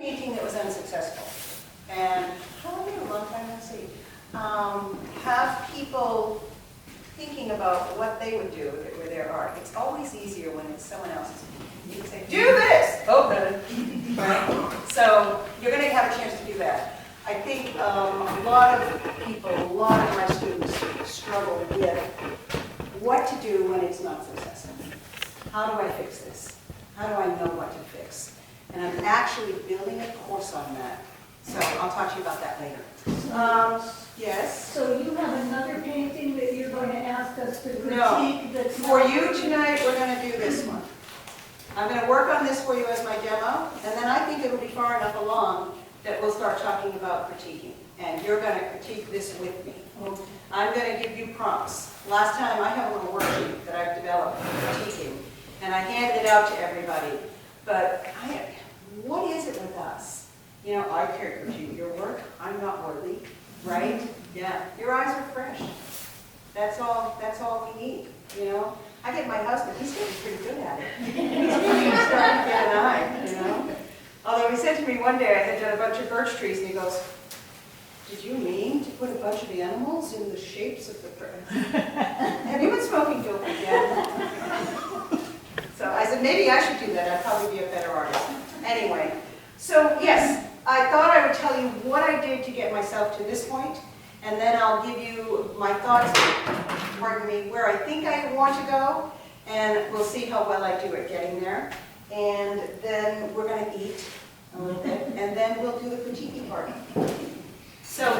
Painting that was unsuccessful. And probably a long time no see. Have people thinking about what they would do if it were their art. It's always easier when it's someone else's. You can say, do this! Open! Right? So you're going to have a chance to do that. I think a lot of people, a lot of my students struggle with what to do when it's not successful. How do I fix this? How do I know what to fix? And I'm actually building a course on that. So I'll talk to you about that later. Yes? So you have another painting that you're going to ask us to critique? No. That's For not- you tonight, we're going to do this one. I'm going to work on this for you as my demo, and then I think it'll be far enough along that we'll start talking about critiquing. And you're going to critique this with me. Okay. I'm going to give you prompts. Last time, I have a little worksheet that I've developed for critiquing, and I handed it out to everybody. But what is it with us? You know, I can't critique your work. I'm not worthy, right? Yeah. Your eyes are fresh. That's all we need, you know? I get my husband, he's getting pretty good at it. He's really starting to get an eye, you know? Although he said to me one day, I had done a bunch of birch trees, and he goes, did you mean to put a bunch of animals in the shapes of the birds? Have you been smoking dope again? So I said, maybe I should do that. I'd probably be a better artist. Anyway, so yes, I thought I would tell you what I did to get myself to this point, and then I'll give you my thoughts, pardon me, where I think I want to go, and we'll see how well I do at getting there. And then we're going to eat a little bit, and then we'll do the critiquing part. So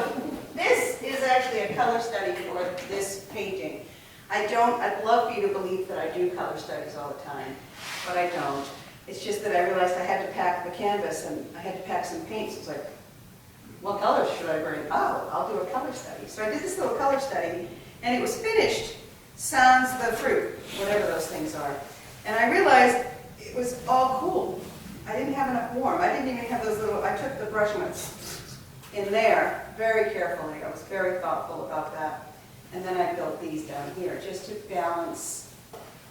this is actually a color study for this painting. I'd love for you to believe that I do color studies all the time, but I don't. It's just that I realized I had to pack the canvas and I had to pack some paints. It's like, what colors should I bring? Oh, I'll do a color study. So I did this little color study, and it was finished. Sans the fruit, whatever those things are. And I realized it was all cool. I didn't have enough warm. I didn't even have those little, I took the brush and went in there very carefully. I was very thoughtful about that. And then I built these down here just to balance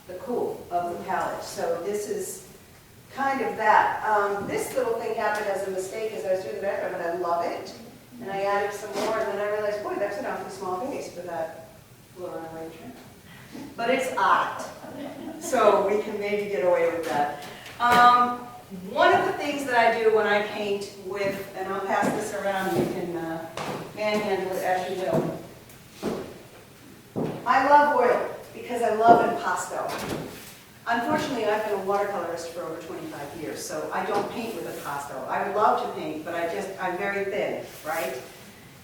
the cool of the palette. So this is kind of that. This little thing happened as a mistake as I was doing the background, but I love it. And I added some more, and then I realized, boy, that's an awfully small base for that floral arrangement. But it's art, so we can maybe get away with that. One of the things that I do when I paint with, and I'll pass this around, you can manhandle it as you will. I love oil because I love impasto. Unfortunately, I've been a watercolorist for over 25 years, so I don't paint with impasto. I would love to paint, but I'm very thin, right?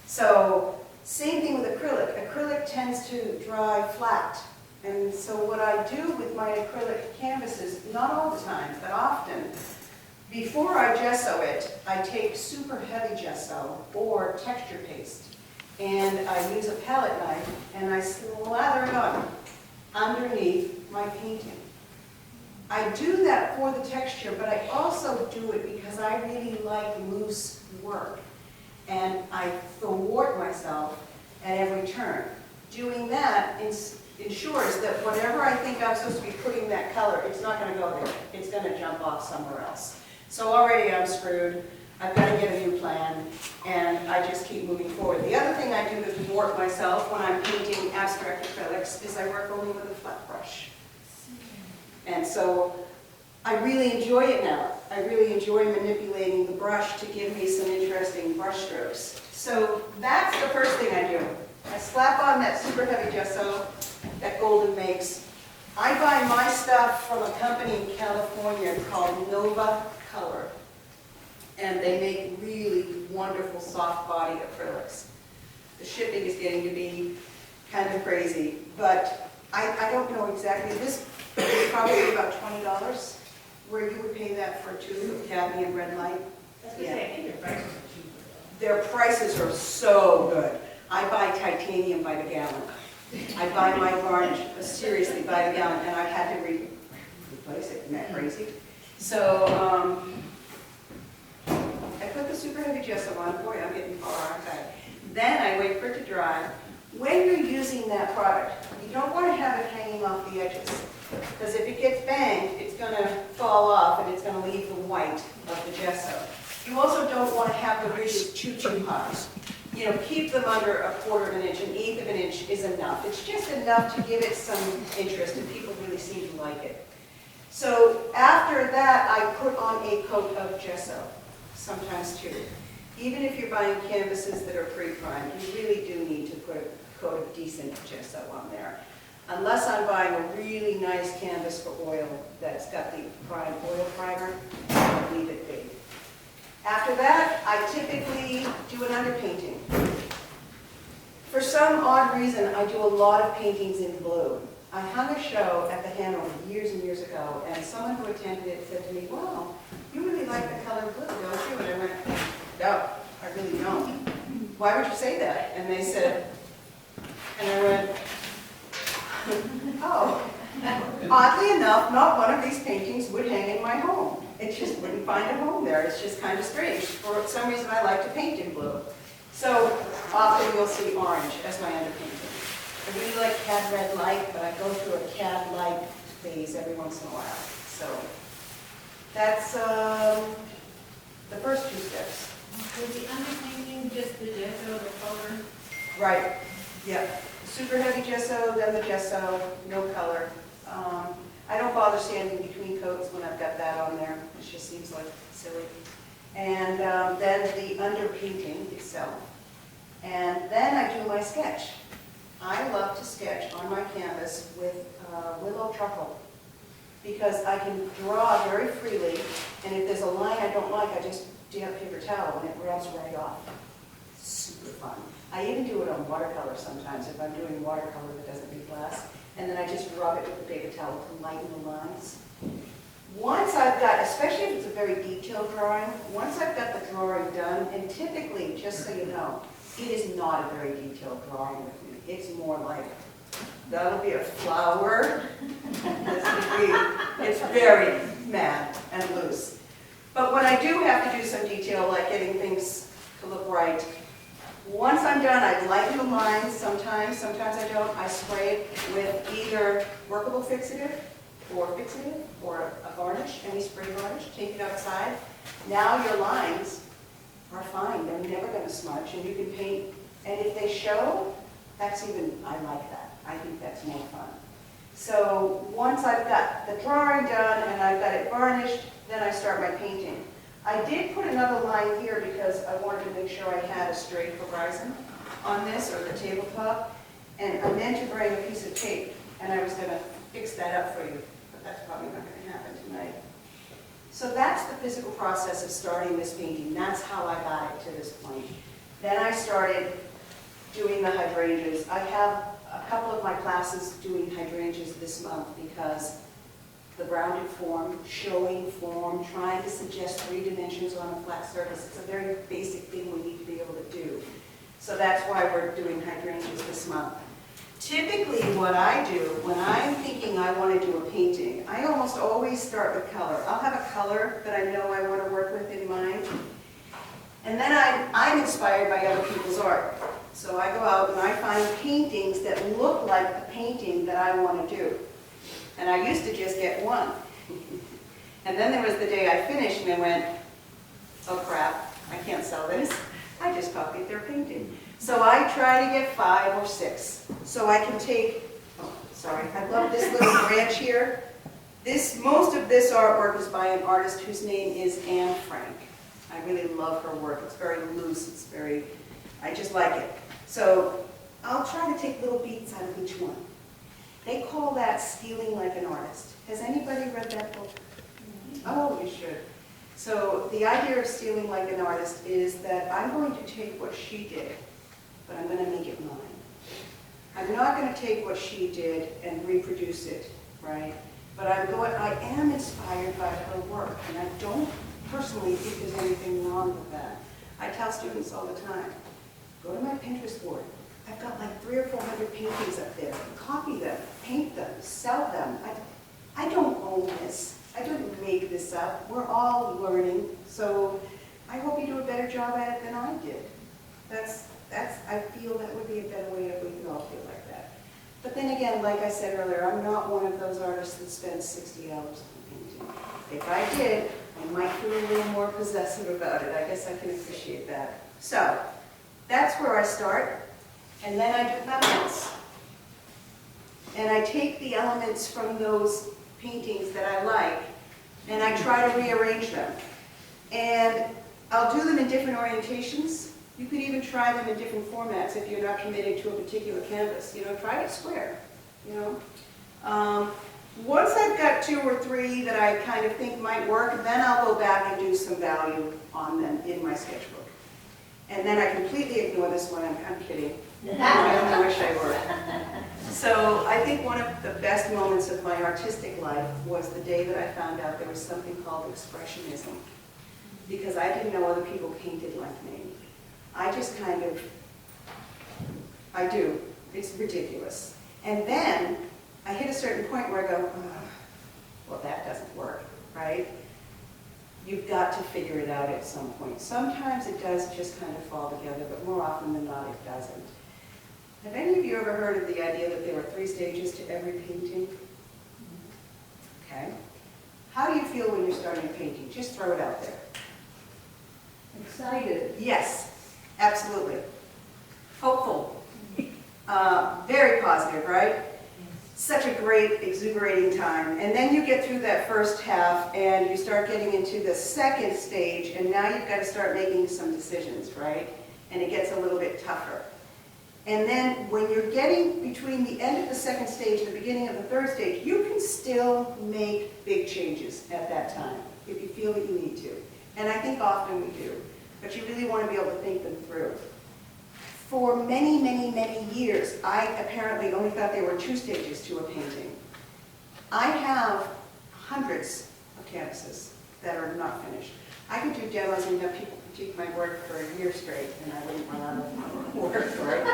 So, same thing with acrylic. Acrylic tends to dry flat. And so what I do with my acrylic canvases, not all the time, but often, before I gesso it, I take super heavy gesso or texture paste. And I use a palette knife and I slather it on underneath my painting. I do that for the texture, but I also do it because I really like loose work. And I thwart myself at every turn. Doing that ensures that whatever I think I'm supposed to be putting that color, it's not going to go there. It's going to jump off somewhere else. So already I'm screwed. I've got to get a new plan, and I just keep moving forward. The other thing I do to thwart myself when I'm painting abstract acrylics is I work only with a flat brush. And so I really enjoy it now. I really enjoy manipulating the brush to give me some interesting brush strokes. So that's the first thing I do. I slap on that super heavy gesso that Golden makes. I buy my stuff from a company in California called Nova Color. And they make really wonderful soft body acrylics. The shipping is getting to be kind of crazy, but I don't know exactly. This is probably about $20, where you would pay that for a tube of cadmium red light. Yeah. I think their prices are cheaper though. Their prices are so good. I buy titanium by the gallon. I buy my varnish seriously by the gallon, and I've had to replace it. Isn't that crazy? So I put the super heavy gesso on. Boy, I'm getting far, aren't I? Then I wait for it to dry. When you're using that product, you don't want to have it hanging off the edges, because if it gets banged, it's going to fall off and it's going to leave the white of the gesso. You also don't want to have the ridges too high. You know, keep them under 1/4 of an inch, 1/8 of an inch is enough. It's just enough to give it some interest, and people really seem to like it. So after that, I put on a coat of gesso, sometimes 2. Even if you're buying canvases that are pre-primed, you really do need to put a coat of decent gesso on there. Unless I'm buying a really nice canvas for oil that's got the oil primer, I'll leave it be. After that, I typically do an underpainting. For some odd reason, I do a lot of paintings in blue. I hung a show at the Hanover years and years ago, and someone who attended it said to me, "Wow, you really like the color blue, don't you?" And I went, "No, I really don't." "Why would you say that?" And they said, and I went, "Oh, oddly enough, not one of these paintings would hang in my home. It just wouldn't find a home there. It's just kind of strange. For some reason, I like to paint in blue." So often you'll see orange as my underpainting. I really like cad red light, but I go through a cad light phase every once in a while. So that's the first 2 steps. Was the underpainting just the gesso, the color? Right, yeah. Super heavy gesso, then the gesso, no color. I don't bother standing between coats when I've got that on there. It just seems like silly. And then the underpainting itself. And then I do my sketch. I love to sketch on my canvas with willow truffle because I can draw very freely, and if there's a line I don't like, I just damp paper towel and it rubs right off. Super fun. I even do it on watercolor sometimes if I'm doing watercolor that doesn't need glass, and then I just rub it with the paper towel to lighten the lines. Once I've got, especially if it's a very detailed drawing, once I've got the drawing done, and typically, just so you know, it is not a very detailed drawing with me. It's more like, that'll be a flower. It's very mad and loose. But when I do have to do some detail, like getting things to look right, once I'm done, I lighten the lines sometimes I don't. I spray it with either workable fixative or a varnish, any spray varnish, take it outside. Now your lines are fine. They're never going to smudge, and you can paint. And if they show, I like that. I think that's more fun. So once I've got the drawing done and I've got it varnished, then I start my painting. I did put another line here because I wanted to make sure I had a straight horizon on this, or the tabletop. And I meant to bring a piece of tape, and I was going to fix that up for you, but that's probably not going to happen tonight. So that's the physical process of starting this painting. That's how I got it to this point. Then I started doing the hydrangeas. I have a couple of my classes doing hydrangeas this month because the rounded form, showing form, trying to suggest 3 dimensions on a flat surface. It's a very basic thing we need to be able to do. So that's why we're doing hydrangeas this month. Typically what I do when I'm thinking I want to do a painting, I almost always start with color. I'll have a color that I know I want to work with in mind. And then I'm inspired by other people's art. So I go out and I find paintings that look like the painting that I want to do. And I used to just get one. And then there was the day I finished and I went, oh crap, I can't sell this. I just copied their painting. So I try to get 5 or 6. So I can take, oh, sorry, I love this little branch here. Most of this artwork is by an artist whose name is Anne Frank. I really love her work. It's very loose, it's very, I just like it. So I'll try to take little beats out of each one. They call that stealing like an artist. Has anybody read that book? Oh, you should. So the idea of stealing like an artist is that I'm going to take what she did, but I'm going to make it mine. I'm not going to take what she did and reproduce it, right? But I am inspired by her work, and I don't personally think there's anything wrong with that. I tell students all the time, go to my Pinterest board. I've got like 300 or 400 paintings up there. Copy them, paint them, sell them. I don't own this. I didn't make this up. We're all learning. So I hope you do a better job at it than I did. I feel that would be a better way if we could all feel like that. But then again, like I said earlier, I'm not one of those artists that spends 60 hours on painting. If I did, I might feel a little more possessive about it. I guess I can appreciate that. So, that's where I start, and then I do thumbnails. And I take the elements from those paintings that I like, and I try to rearrange them. And I'll do them in different orientations. You could even try them in different formats if you're not committed to a particular canvas. You know, try it square, you know. Once I've got 2 or 3 that I kind of think might work, then I'll go back and do some value on them in my sketchbook. And then I completely ignore this one. I'm kidding. I only wish I were. So I think one of the best moments of my artistic life was the day that I found out there was something called expressionism. Because I didn't know other people painted like me. I just kind of, I do. It's ridiculous. And then I hit a certain point where I go, oh, well, that doesn't work, right? You've got to figure it out at some point. Sometimes it does just kind of fall together, but more often than not, it doesn't. Have any of you ever heard of the idea that there are 3 stages to every painting? Okay. How do you feel when you're starting a painting? Just throw it out there. Excited. Yes, absolutely. Hopeful. Very positive, right? Such a great, exuberating time. And then you get through that first half and you start getting into the second stage, and now you've got to start making some decisions, right? And it gets a little bit tougher. And then when you're getting between the end of the second stage and the beginning of the third stage, you can still make big changes at that time if you feel that you need to. And I think often we do. But you really want to be able to think them through. For many, many, many years, I apparently only thought there were 2 stages to a painting. I have hundreds of canvases that are not finished. I could do demos and have people critique my work for a year straight, and I wouldn't run out of work for it.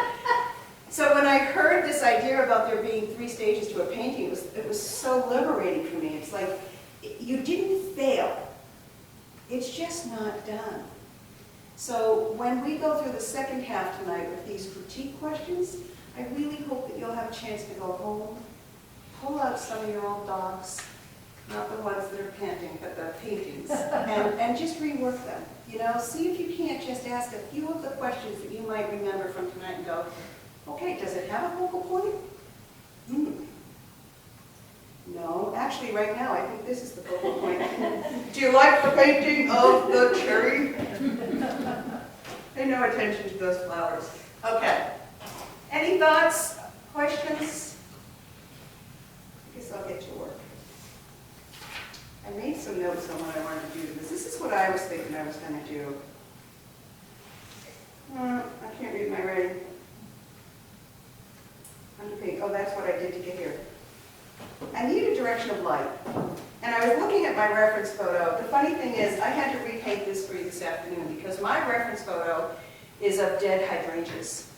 So when I heard this idea about there being 3 stages to a painting, it was so liberating for me. It's like, you didn't fail. It's just not done. So when we go through the second half tonight with these critique questions, I really hope that you'll have a chance to go home, pull out some of your old dogs, not the ones that are panting, but the paintings, and just rework them. You know, see if you can't just ask a few of the questions that you might remember from tonight and go, okay, does it have a focal point? No, actually right now I think this is the focal point. Do you like the painting of the cherry? Pay no attention to those flowers. Okay. Any thoughts, questions? I guess I'll get to work. I made some notes on what I wanted to do because this is what I was thinking I was going to do. I can't read my writing. Oh, that's what I did to get here. I need a direction of light. And I was looking at my reference photo. The funny thing is, I had to repaint this for you this afternoon because my reference photo is of dead hydrangeas.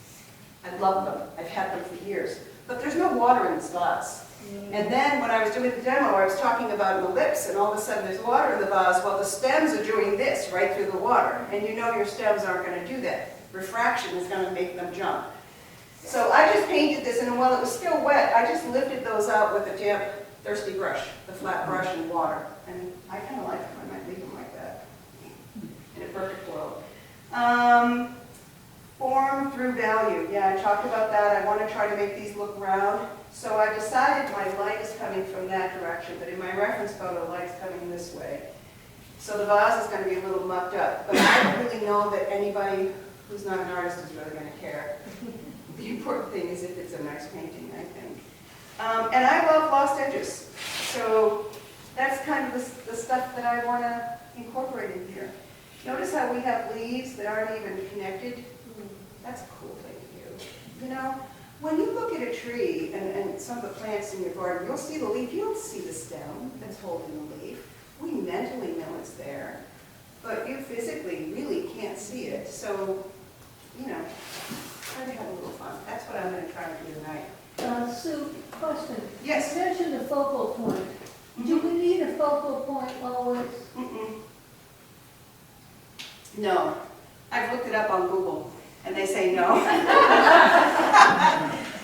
I love them. I've had them for years. But there's no water in this vase. And then when I was doing the demo, I was talking about an ellipse, and all of a sudden there's water in the vase. Well, the stems are doing this right through the water. And you know your stems aren't going to do that. Refraction is going to make them jump. So I just painted this, and while it was still wet, I just lifted those out with a damp, thirsty brush, the flat brush and water. And I kind of like them. I might leave them like that in a perfect flow. Form through value. Yeah, I talked about that. I want to try to make these look round. So I decided my light is coming from that direction, but in my reference photo, light's coming this way. So the vase is going to be a little mucked up. But I don't really know that anybody who's not an artist is really going to care. The important thing is if it's a nice painting, I think. And I love lost edges. So that's kind of the stuff that I want to incorporate in here. Notice how we have leaves that aren't even connected. That's a cool thing to do. You know, when you look at a tree and some of the plants in your garden, you'll see the leaf. You don't see the stem that's holding the leaf. We mentally know it's there, but you physically really can't see it. So, you know, try to have a little fun. That's what I'm going to try to do tonight. Sue, question. Yes. You mentioned a focal point. Do we need a focal point always? No. I've looked it up on Google, and they say no.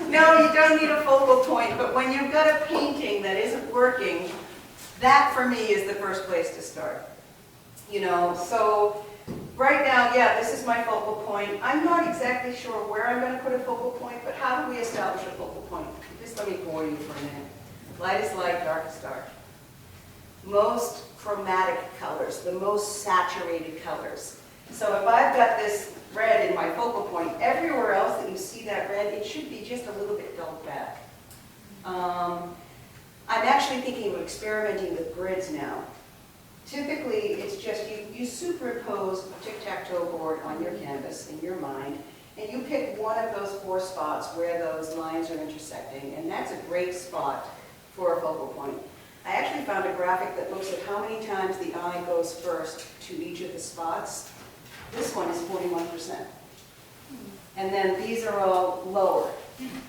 No, you don't need a focal point, but when you've got a painting that isn't working, that for me is the first place to start. You know, so right now, yeah, this is my focal point. I'm not exactly sure where I'm going to put a focal point, but how do we establish a focal point? Just let me bore you for a minute. Light is light, dark is dark. Most chromatic colors, the most saturated colors. So if I've got this red in my focal point, everywhere else that you see that red, it should be just a little bit dulled back. I'm actually thinking of experimenting with grids now. Typically, it's just you superimpose a tic-tac-toe board on your canvas in your mind, and you pick one of those 4 spots where those lines are intersecting, and that's a great spot for a focal point. I actually found a graphic that looks at how many times the eye goes first to each of the spots. This one is 41%. And then these are all lower.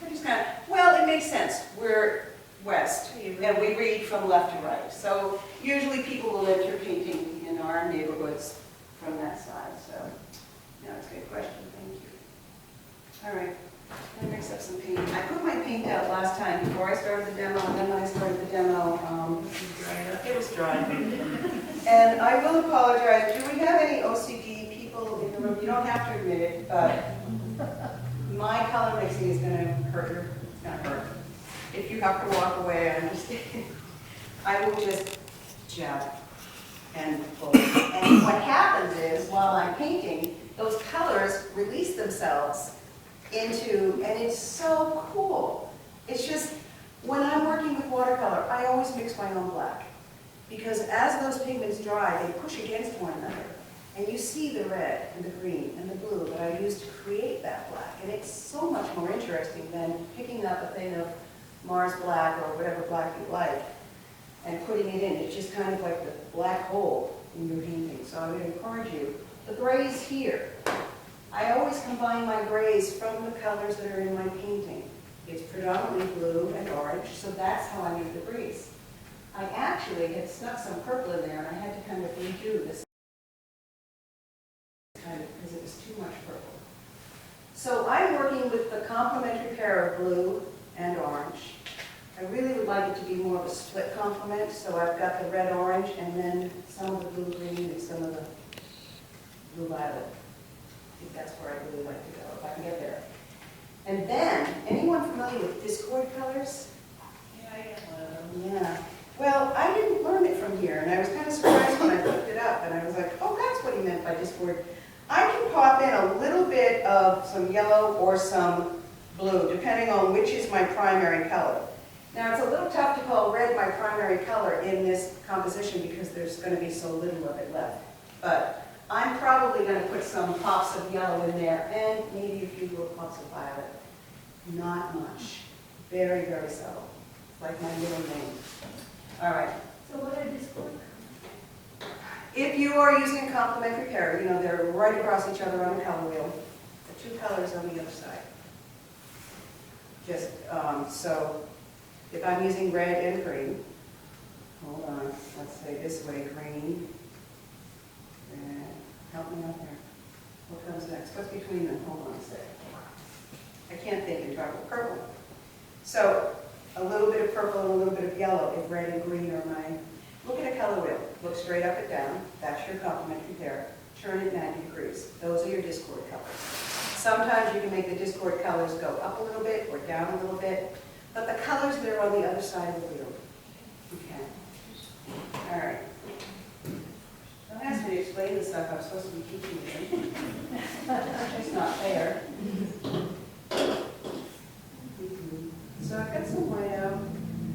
We're just kind of, well, it makes sense. We're west, and we read from left to right. So usually people will enter painting in our neighborhoods from that side. So, no, it's a good question. Thank you. All right. I'm gonna mix up some paint. I put my paint out last time before I started the demo, and then when I started the demo, it was dry. And I will apologize. Do we have any OCD people in the room? You don't have to admit it, but my color mixing is going to hurt your, it's going to hurt. If you have to walk away, I understand. I will just jab and pull. And what happens is, while I'm painting, those colors release themselves into, and it's so cool. It's just, when I'm working with watercolor, I always mix my own black. Because as those pigments dry, they push against one another. And you see the red and the green and the blue that I use to create that black. And it's so much more interesting than picking up a thing of Mars black or whatever black you like and putting it in. It's just kind of like the black hole in your painting. So I would encourage you. The grays here. I always combine my grays from the colors that are in my painting. It's predominantly blue and orange, so that's how I make the grease. I actually had stuck some purple in there, and I had to kind of redo this kind of because it was too much purple. So I'm working with the complementary pair of blue and orange. I really would like it to be more of a split complement, so I've got the red-orange and then some of the blue-green and some of the blue-violet. I think that's where I'd really like to go, if I can get there. And then, anyone familiar with Discord colors? Yeah. Well, I didn't learn it from here, and I was kind of surprised when I looked it up, and I was like, oh, that's what he meant by Discord. I can pop in a little bit of some yellow or some blue, depending on which is my primary color. Now, it's a little tough to call red my primary color in this composition because there's going to be so little of it left. But I'm probably going to put some pops of yellow in there, and maybe a few little pops of violet. Not much. Very, very subtle. Like my middle name. All right. So what are Discord? If you are using a complementary pair, you know, they're right across each other on the color wheel. The 2 colors on the other side. Just, so, if I'm using red and green, hold on, let's say this way, green, and help me out there. What comes next? What's between them? Hold on a sec. I can't think in trouble. Purple. So, a little bit of purple and a little bit of yellow if red and green are my... Look at a color wheel. Look straight up and down. That's your complementary pair. Turn it 90 degrees. Those are your Discord colors. Sometimes you can make the Discord colors go up a little bit or down a little bit, but the colors that are on the other side of the wheel, you can. All right. Don't ask me to explain the stuff I'm supposed to be teaching you. It's just not fair. So I've got some white out,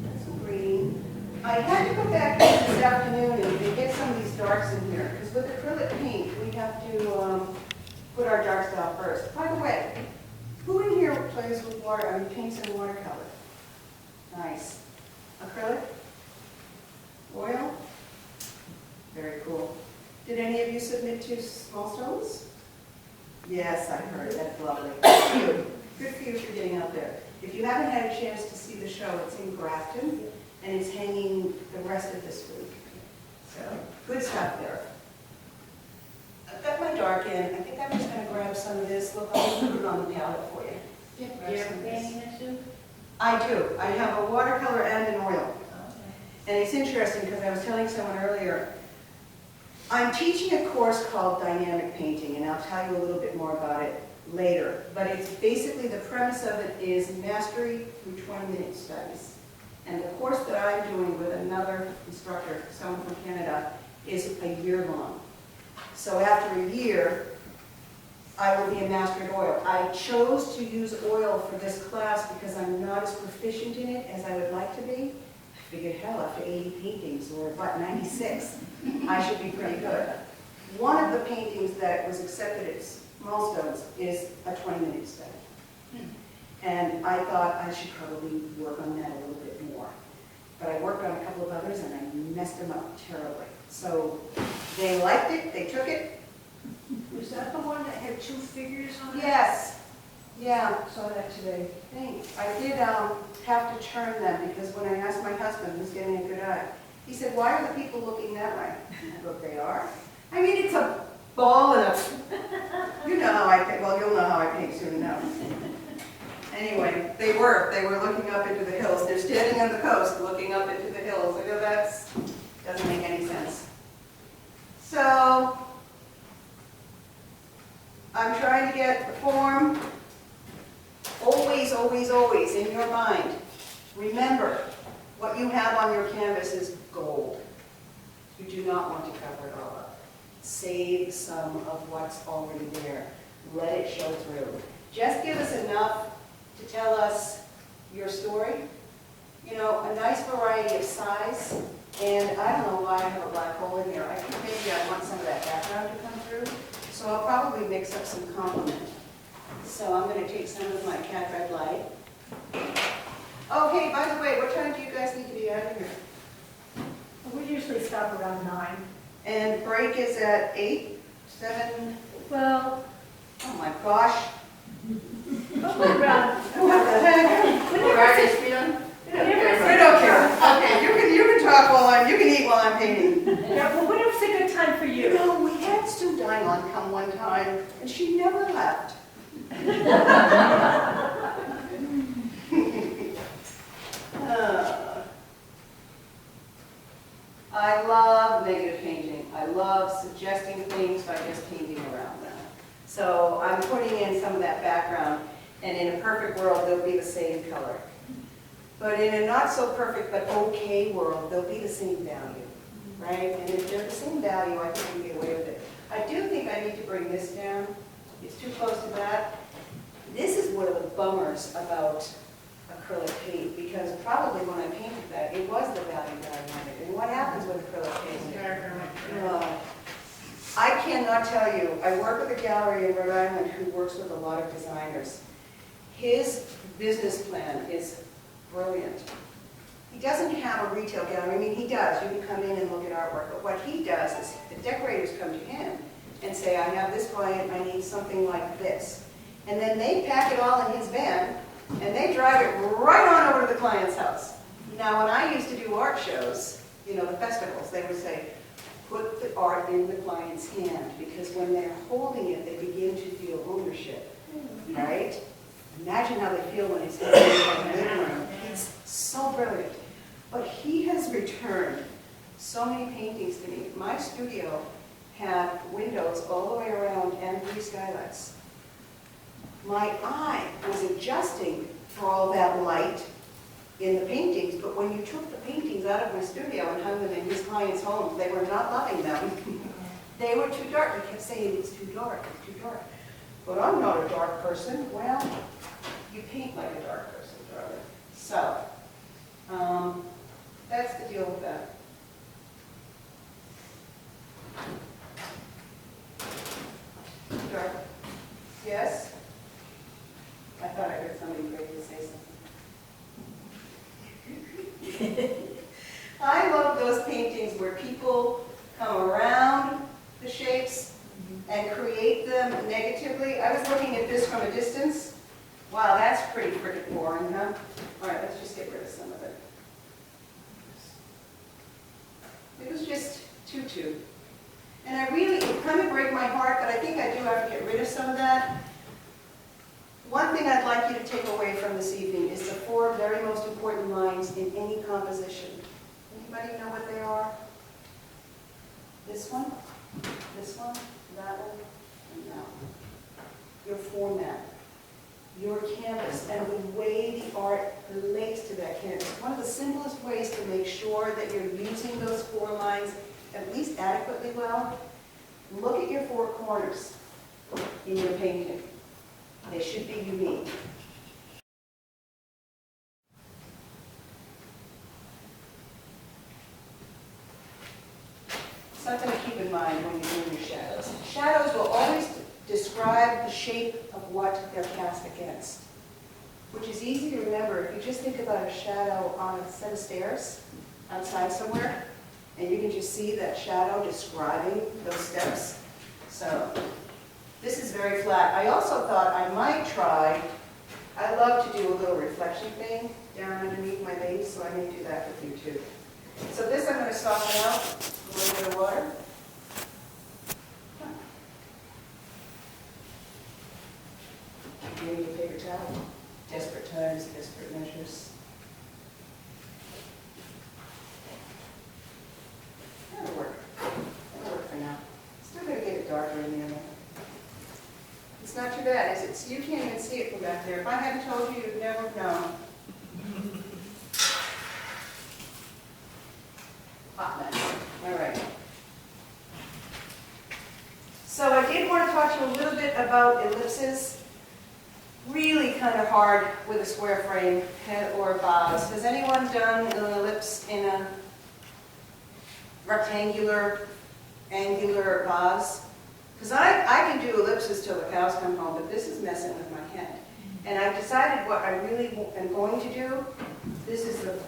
got some green. I had to go back in this afternoon and get some of these darks in here, because with acrylic paint, we have to put our darks down first. By the way, who in here plays with water, paints in watercolor? Nice. Acrylic? Oil? Very cool. Did any of you submit to Small Stones? Yes, I heard. That's lovely. Good for you. Good for you for getting out there. If you haven't had a chance to see the show, it's in Grafton, and it's hanging the rest of this week. So, good stuff there. I've got my dark in. I think I'm just going to grab some of this. Look, I'll put it on the palette for you. Do you have painting issue? I do. I have a watercolor and an oil. Okay. And it's interesting because I was telling someone earlier, I'm teaching a course called Dynamic Painting, and I'll tell you a little bit more about it later. But it's basically, the premise of it is mastery through 20-minute studies. And the course that I'm doing with another instructor, someone from Canada, is a year long. So after a year, I will be a master at oil. I chose to use oil for this class because I'm not as proficient in it as I would like to be. I figured, hell, after 80 paintings, or what, 96, I should be pretty good. One of the paintings that was accepted at Milestones is a 20-minute study. And I thought I should probably work on that a little bit more. But I worked on a couple of others and I messed them up terribly. So they liked it, they took it. Was that the one that had two figures on it? Yes, yeah. Saw that today. Thanks. I did have to turn them because when I asked my husband, who's getting a good eye, he said, "Why are the people looking that way?" And I go, "They are." I mean, it's a ball and a, you know how I paint, well, you'll know how I paint soon enough. Anyway, they were looking up into the hills. They're standing on the coast looking up into the hills. I go, that doesn't make any sense. So, I'm trying to get the form. Always, always, always in your mind, remember, what you have on your canvas is gold. You do not want to cover it all up. Save some of what's already there. Let it show through. Just give us enough to tell us your story. You know, a nice variety of size. And I don't know why I have a black hole in here. I think maybe I want some of that background to come through. So I'll probably mix up some complement. So I'm going to take some of my cat red light. Oh, hey, by the way, what time do you guys need to be out of here? We usually stop around 9. And break is at 8, 7, Well, oh my gosh. around. What the heck? We don't care. Okay, you can talk while you can eat while I'm painting. Yeah, well, when was a good time for You you? know, we had Sue Dion come one time, and she never left. I love negative painting. I love suggesting things by just painting around them. So I'm putting in some of that background, and in a perfect world, they'll be the same color. But in a not so perfect but okay world, they'll be the same value, right? And if they're the same value, I think we can get away with it. I do think I need to bring this down. It's too close to that. This is one of the bummers about acrylic paint, because probably when I painted that, it was the value that I wanted. And what happens with acrylic paint? I cannot tell you. I work with a gallery in Rhode Island who works with a lot of designers. His business plan is brilliant. He doesn't have a retail gallery. I mean, he does. You can come in and look at artwork. But what he does is the decorators come to him and say, I have this client, I need something like this. And then they pack it all in his van, and they drive it right on over to the client's house. Now, when I used to do art shows, you know, the festivals, they would say, put the art in the client's hand, because when they're holding it, they begin to feel ownership, right? Imagine how they feel when it's in the living room. It's so brilliant. But he has returned so many paintings to me. My studio had windows all the way around and 3 skylights. My eye was adjusting for all that light in the paintings, but when you took the paintings out of my studio and hung them in his clients' homes, they were not loving them. They were too dark. They kept saying, it's too dark, it's too dark. But I'm not a dark person. Well, you paint like a dark person, darling. So, that's the deal with that. Dark. Yes? I thought I heard somebody ready to say something. I love those paintings where people come around the shapes and create them negatively. I was looking at this from a distance. Wow, that's pretty freaking boring, huh? All right, let's just get rid of some of it. It was just too. And I really, it kind of break my heart, but I think I do have to get rid of some of that. One thing I'd like you to take away from this evening is the 4 very most important lines in any composition. Anybody know what they are? This one? this one, that one, and that one. Your format, your canvas, and the way the art relates to that canvas. One of the simplest ways to make sure that you're using those 4 lines at least adequately well, look at your 4 corners in your painting. They should be unique. Something to keep in mind when you're doing your shadows. Shadows will always describe the shape of what they're cast against, which is easy to remember if you just think about a shadow on a set of stairs outside somewhere, and you can just see that shadow describing those steps. So this is very flat. I also thought I might try, I love to do a little reflection thing down underneath my base, so I may do that with you too. So this I'm going to soften out a little bit of water. Maybe a paper towel. Desperate times, desperate measures. That'll work. That'll work for now. Still going to get it darker in there. It's not too bad, is it? You can't even see it from back there. If I hadn't told you, you'd never have known. Hot mess. All right. So I did want to talk to you a little bit about ellipses. Really kind of hard with a square frame or a vase. Has anyone done an ellipse in a rectangular, angular vase? Because I can do ellipses till the cows come home, but this is messing with my head. And I've decided what I really am going to do. This is the,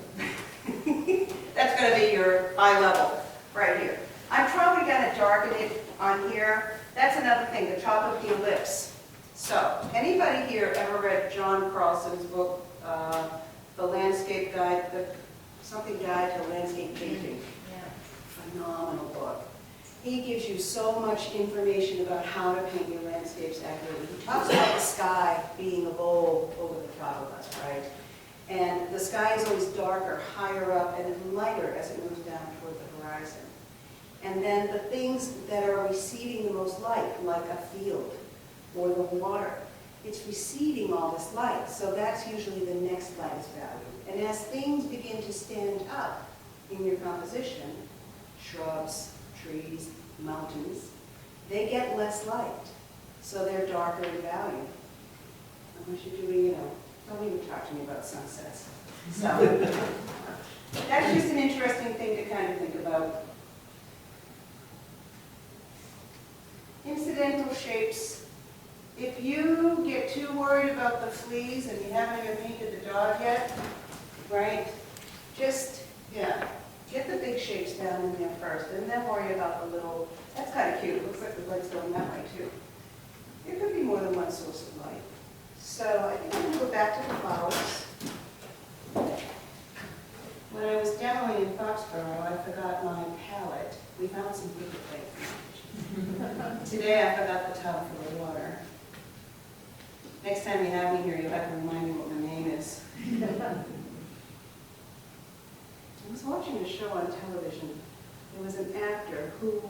that's going to be your eye level right here. I'm probably going to darken it on here. That's another thing, the top of the ellipse. So, anybody here ever read John Carlson's book, The Landscape Guide, something Guide to Landscape Painting? Yeah. Phenomenal book. He gives you so much information about how to paint your landscapes accurately. He talks about the sky being a bowl over the top of us, right? And the sky is always darker, higher up, and lighter as it moves down toward the horizon. And then the things that are receiving the most light, like a field or the water, it's receiving all this light, so that's usually the next lightest value. And as things begin to stand up in your composition, shrubs, trees, mountains, they get less light, so they're darker in value. Unless you're doing, don't even talk to me about sunsets. So, that's just an interesting thing to kind of think about. Incidental shapes. If you get too worried about the fleas and you haven't even painted the dog yet, right, just, get the big shapes down in there first, and then worry about the little, that's kind of cute. It looks like the light's going that way too. There could be more than one source of light. So I think I'm going to go back to the flowers. When I was demoing in Foxborough, I forgot my palette. We found some good things. Today I forgot the tub for the water. Next time you have me here, you'll have to remind me what my name is. I was watching a show on television. There was an actor who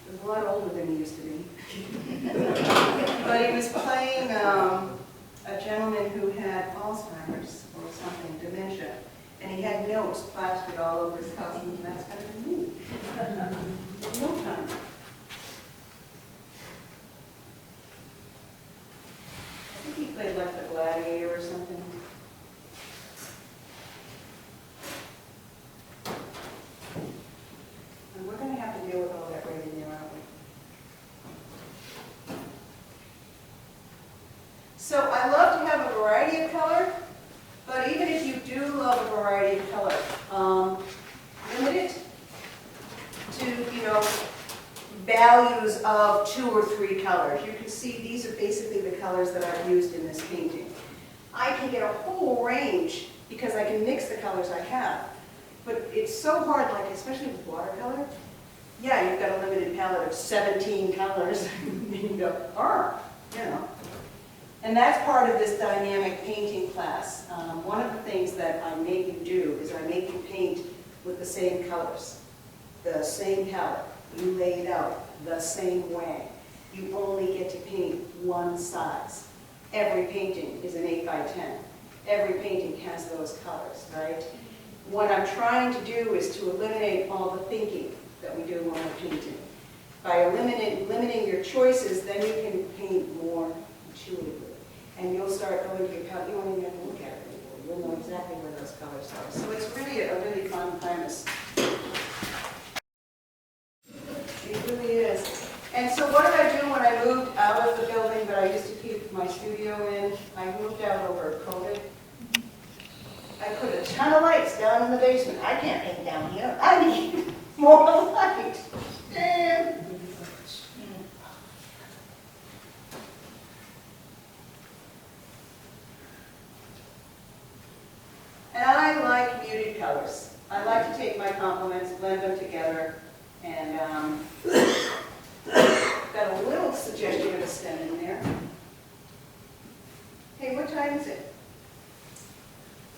was a lot older than he used to be. But he was playing a gentleman who had Alzheimer's or something, dementia. And he had notes plastered all over his house, and that's kind of neat. No time. I think he played like the gladiator or something. And we're going to have to deal with all that right in there, aren't we? So I love to have a variety of color, but even if you do love a variety of color, limit it to, values of 2 or 3 colors. You can see these are basically the colors that I've used in this painting. I can get a whole range because I can mix the colors I have. But it's so hard, like especially with watercolor. Yeah, you've got a limited palette of 17 colors. And you go, And that's part of this dynamic painting class. One of the things that I make you do is I make you paint with the same colors, the same palette. You lay it out the same way. You only get to paint one size. Every painting is an 8 by 10. Every painting has those colors, right? What I'm trying to do is to eliminate all the thinking that we do when we're painting. By limiting your choices, then you can paint more intuitively. And you'll start going to your palette. You won't even have to look at it anymore. You'll know exactly where those colors are. So it's really a really fun premise. It really is. And so what did I do when I moved out of the building that I used to keep my studio in? I moved out over COVID. I put a ton of lights down in the basement. I can't paint down here. I need more light. And I like muted colors. I like to take my complements, blend them together, and got a little suggestion of a stem in there. Hey, what time is it?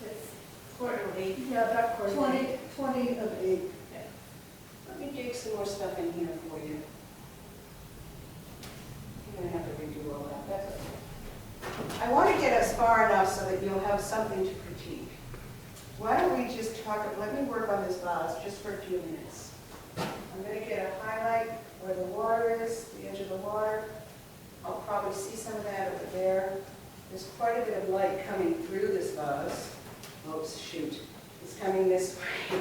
It's quarter of 8. Yeah, about 20 of 8. Let me dig some more stuff in here for you. I'm going to have to redo all that. That's okay. I want to get us far enough so that you'll have something to critique. Why don't we just talk, let me work on this vase just for a few minutes. I'm going to get a highlight where the water is, the edge of the water. I'll probably see some of that over there. There's quite a bit of light coming through this vase. Oops, shoot. It's coming this way.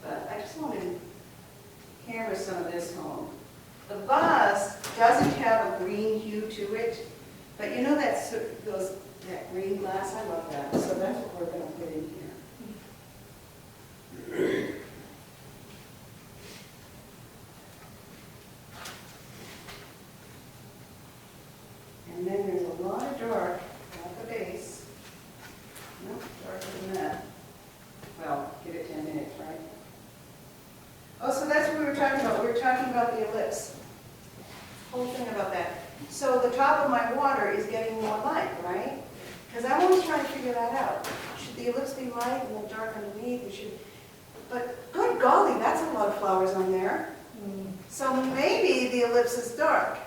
But I just wanted to hammer some of this home. The vase doesn't have a green hue to it, but you know that green glass? I love that. So that's what we're going to put in here. And then there's a lot of dark at the base. Nope, darker than that. Well, give it 10 minutes, right? Oh, so that's what we were talking about. We were talking about the ellipse. Whole thing about that. So the top of my water is getting more light, right? Because I'm always trying to figure that out. Should the ellipse be light and then dark underneath? But good golly, that's a lot of flowers on there. So maybe the ellipse is dark.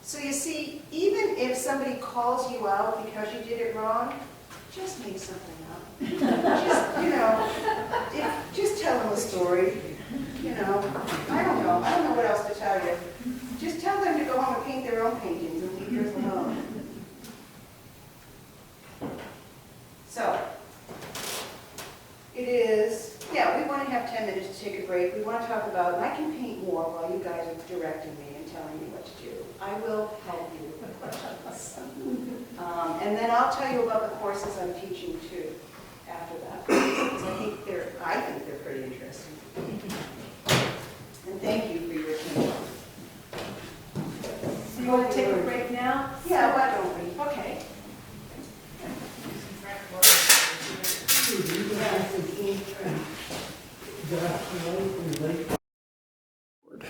So you see, even if somebody calls you out because you did it wrong, just make something up. Just tell them a story. I don't know what else to tell you. Just tell them to go home and paint their own paintings and leave yours alone. So, it is, we want to have 10 minutes to take a break. We want to talk about, and I can paint more while you guys are directing me and telling me what to do. I will help you with questions. And then I'll tell you about the courses I'm teaching too after that. Because I think they're pretty interesting. And thank you for your attention. You want to take a break now? Yeah, why don't we? Okay.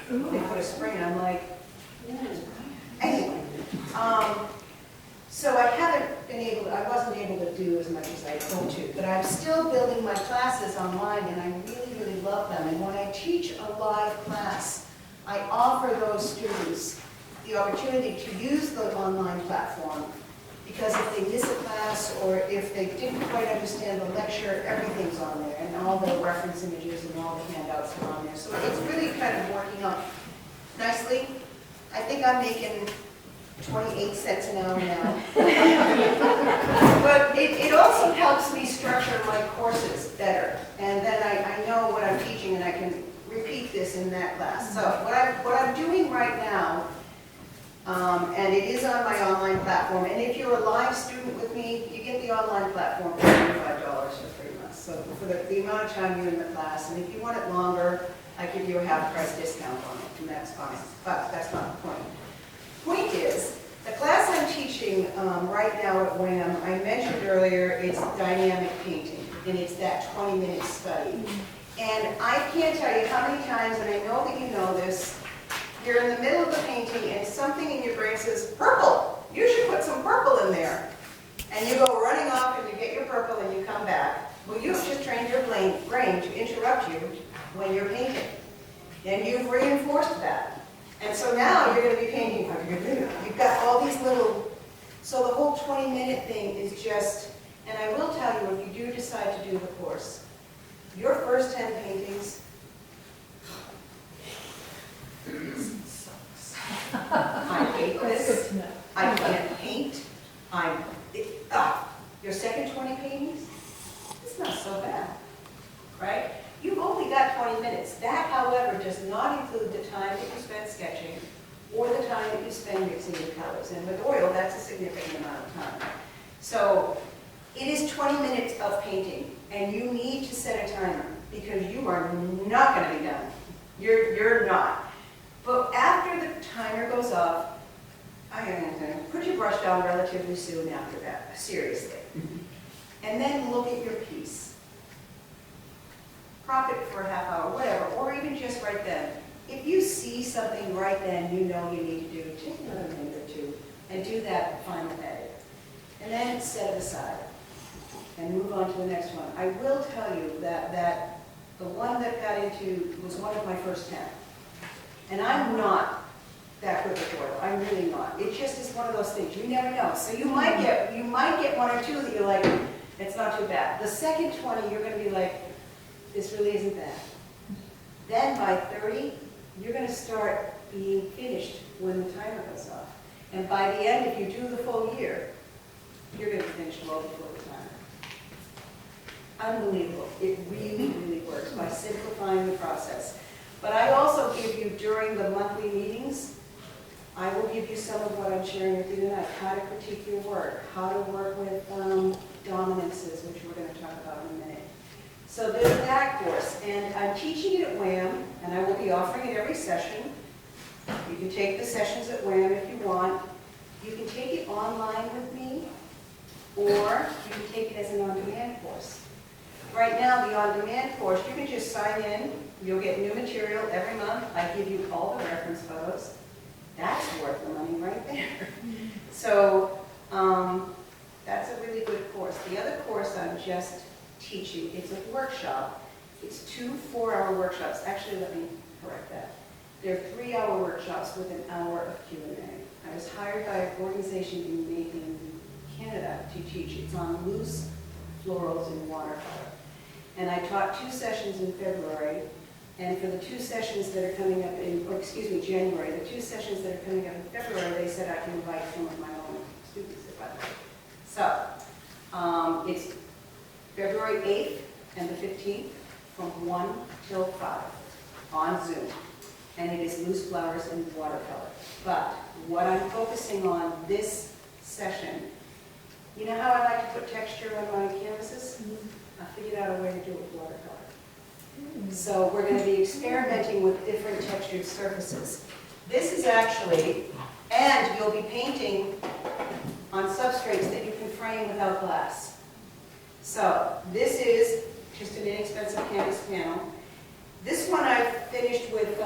They put a spring, I'm like, anyway. So I wasn't able to do as much as I hoped to, but I'm still building my classes online, and I really, really love them. And when I teach a live class, I offer those students the opportunity to use the online platform, because if they miss a class or if they didn't quite understand the lecture, everything's on there, and all the reference images and all the handouts are on there. So it's really kind of working out nicely. I think I'm making 28 cents an hour now. But it also helps me structure my courses better. And then I know what I'm teaching, and I can repeat this in that class. So what I'm doing right now, and it is on my online platform, and if you're a live student with me, you get the online platform for $25 for 3 months. So for the amount of time you're in the class, and if you want it longer, I give you a half-price discount on it, and that's fine. But that's not the point. Point is, the class I'm teaching right now at WHAM, I mentioned earlier, it's dynamic painting, and it's that 20-minute study. And I can't tell you how many times, and I know that you know this, you're in the middle of the painting and something in your brain says, purple, you should put some purple in there. And you go running off and you get your purple and you come back. Well, you've just trained your brain to interrupt you when you're painting. And you've reinforced that. And so now you're going to be painting, you've got all these little, so the whole 20-minute thing is just, and I will tell you, if you do decide to do the course, your first 10 paintings, sucks. I hate this. I can't paint. Your second 20 paintings, it's not so bad, right? You've only got 20 minutes. That, however, does not include the time that you spend sketching or the time that you spend mixing your colors. And with oil, that's a significant amount of time. So it is 20 minutes of painting, and you need to set a timer because you are not going to be done. You're not. But after the timer goes off, put your brush down relatively soon after that, seriously. And then look at your piece. Crop it for a half hour, whatever, or even just right then. If you see something right then you know you need to do, take another minute or two and do that final edit. And then set it aside and move on to the next one. I will tell you that the one that got into was one of my first 10. And I'm not that good with oil. I'm really not. It just is one of those things. You never know. So you might get one or two that you're like, it's not too bad. The second 20, you're going to be like, this really isn't bad. Then by 30, you're going to start being finished when the timer goes off. And by the end, if you do the full year, you're going to finish well before the timer. Unbelievable. It really, really works by simplifying the process. But I also give you, during the monthly meetings, I will give you some of what I'm sharing with you tonight, how to critique your work, how to work with dominances, which we're going to talk about in a minute. So there's that course, and I'm teaching it at WHAM, and I will be offering it every session. You can take the sessions at WHAM if you want. You can take it online with me, or you can take it as an on-demand course. Right now, the on-demand course, you can just sign in. You'll get new material every month. I give you all the reference photos. That's worth the money right there. So that's a really good course. The other course I'm just teaching, it's a workshop. It's 2 4-hour workshops. Actually, let me correct that. They're 3-hour workshops with an hour of Q&A. I was hired by an organization in Canada to teach. It's on loose florals in watercolor. And I taught 2 sessions in February. And for the 2 sessions that are coming up in, January, the 2 sessions that are coming up in February, they said I can invite some of my own students if I'd like. So it's February 8th and the 15th from 1 till 5 on Zoom. And it is loose flowers and watercolor. But what I'm focusing on this session, you know how I like to put texture on my canvases? I figured out a way to do it with watercolor. So we're going to be experimenting with different textured surfaces. This is actually, and you'll be painting on substrates that you can frame without glass. So this is just an inexpensive canvas panel. This one I finished with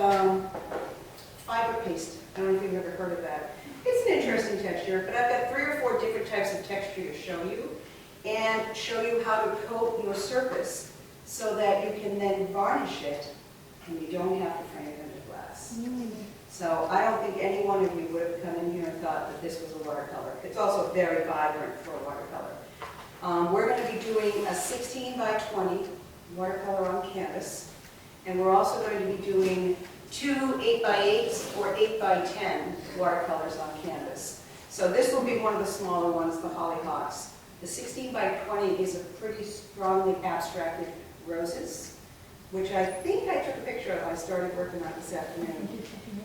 fiber paste. I don't know if you've ever heard of that. It's an interesting texture, but I've got 3 or 4 different types of texture to show you and show you how to coat your surface so that you can then varnish it and you don't have to frame it into glass. So I don't think any one of you would have come in here and thought that this was a watercolor. It's also very vibrant for a watercolor. We're going to be doing a 16 by 20 watercolor on canvas, and we're also going to be doing 2 8 by 8s or 8 by 10 watercolors on canvas. So this will be one of the smaller ones, the hollyhocks. The 16 by 20 is a pretty strongly abstracted roses, which I think I took a picture of. I started working on this afternoon.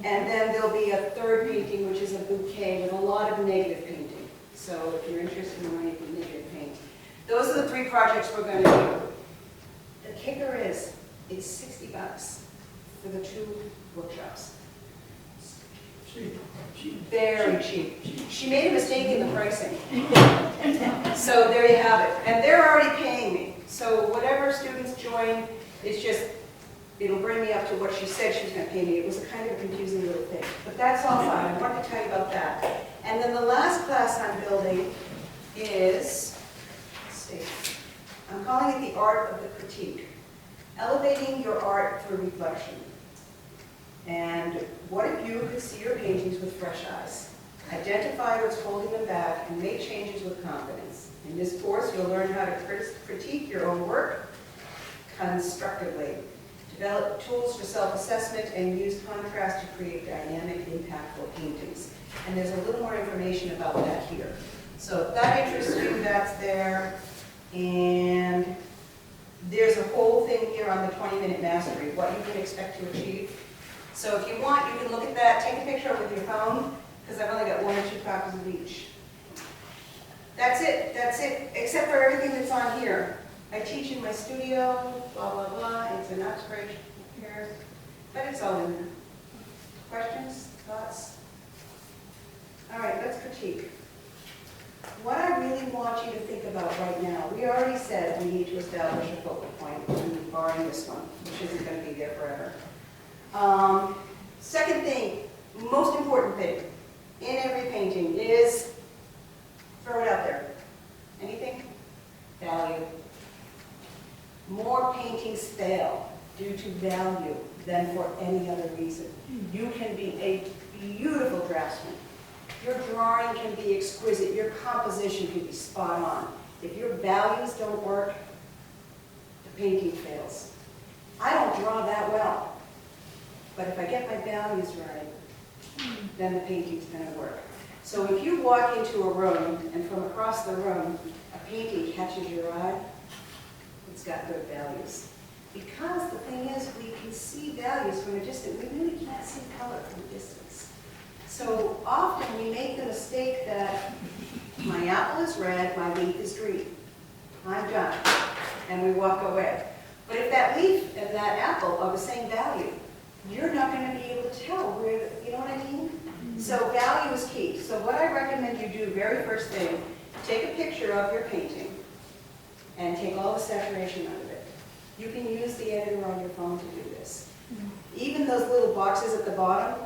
And then there'll be a 3rd painting, which is a bouquet with a lot of negative painting. So if you're interested in learning negative paint, those are the 3 projects we're going to do. The kicker is, it's $60 for the 2 workshops. Very cheap. She made a mistake in the pricing. So there you have it. And they're already paying me. So whatever students join, it's just, it'll bring me up to what she said she was going to pay me. It was a kind of a confusing little thing. But that's all fine. I wanted to tell you about that. And then the last class I'm building is, let's see, I'm calling it the art of the critique. Elevating your art through reflection. And what if you could see your paintings with fresh eyes? Identify what's holding them back and make changes with confidence. In this course, you'll learn how to critique your own work constructively, develop tools for self-assessment, and use contrast to create dynamic, impactful paintings. And there's a little more information about that here. So if that interests you, that's there. And there's a whole thing here on the 20-minute mastery, what you can expect to achieve. So if you want, you can look at that, take a picture with your phone, because I've only got 1 or 2 copies of each. That's it, except for everything that's on here. I teach in my studio, blah, blah, blah. It's an Oxbridge here, but it's all in there. Questions, thoughts? All right, let's critique. What I really want you to think about right now, we already said we need to establish a focal point, barring this one, which isn't going to be there forever. Second thing, most important thing in every painting is, throw it out there. Anything? Value. More paintings fail due to value than for any other reason. You can be a beautiful draftsman. Your drawing can be exquisite. Your composition can be spot on. If your values don't work, the painting fails. I don't draw that well. But if I get my values right, then the painting's going to work. So if you walk into a room and from across the room, a painting catches your eye, it's got good values. Because the thing is, we can see values from a distance. We really can't see color from a distance. So often we make the mistake that my apple is red, my leaf is green. I'm done. And we walk away. But if that leaf and that apple are the same value, you're not going to be able to tell where, you know what I mean? So value is key. So what I recommend you do, very first thing, take a picture of your painting and take all the saturation out of it. You can use the editor on your phone to do this. Even those little boxes at the bottom,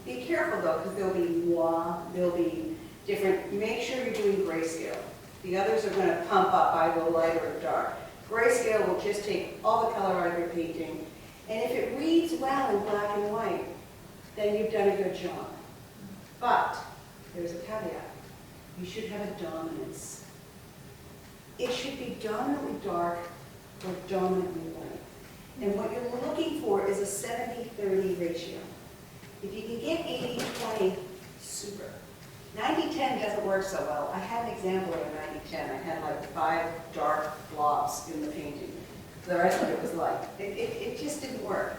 be careful though, because there'll be noir, there'll be different, make sure you're doing grayscale. The others are going to pump up either light or dark. Grayscale will just take all the color out of your painting. And if it reads well in black and white, then you've done a good job. But there's a caveat. You should have a dominance. It should be dominantly dark or dominantly light. And what you're looking for is a 70-30 ratio. If you can get 80-20, super. 90-10 doesn't work so well. I had an example of a 90-10. I had like 5 dark blobs in the painting. The rest of it was light. It just didn't work.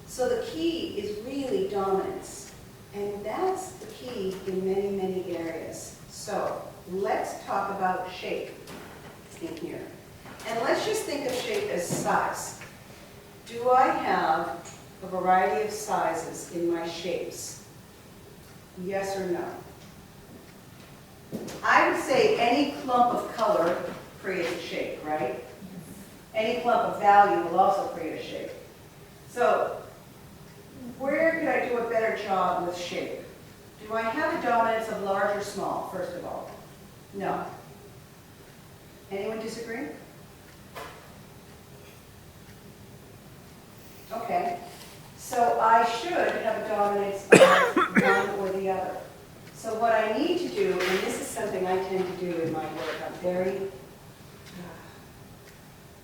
So the key is really dominance. And that's the key in many, many areas. So let's talk about shape in here. And let's just think of shape as size. Do I have a variety of sizes in my shapes? Yes or no? I would say any clump of color creates a shape, right? Any clump of value will also create a shape. So where could I do a better job with shape? Do I have a dominance of large or small, first of all? No. Anyone disagree? Okay. So I should have a dominance of one or the other. So what I need to do, and this is something I tend to do in my work, I'm very,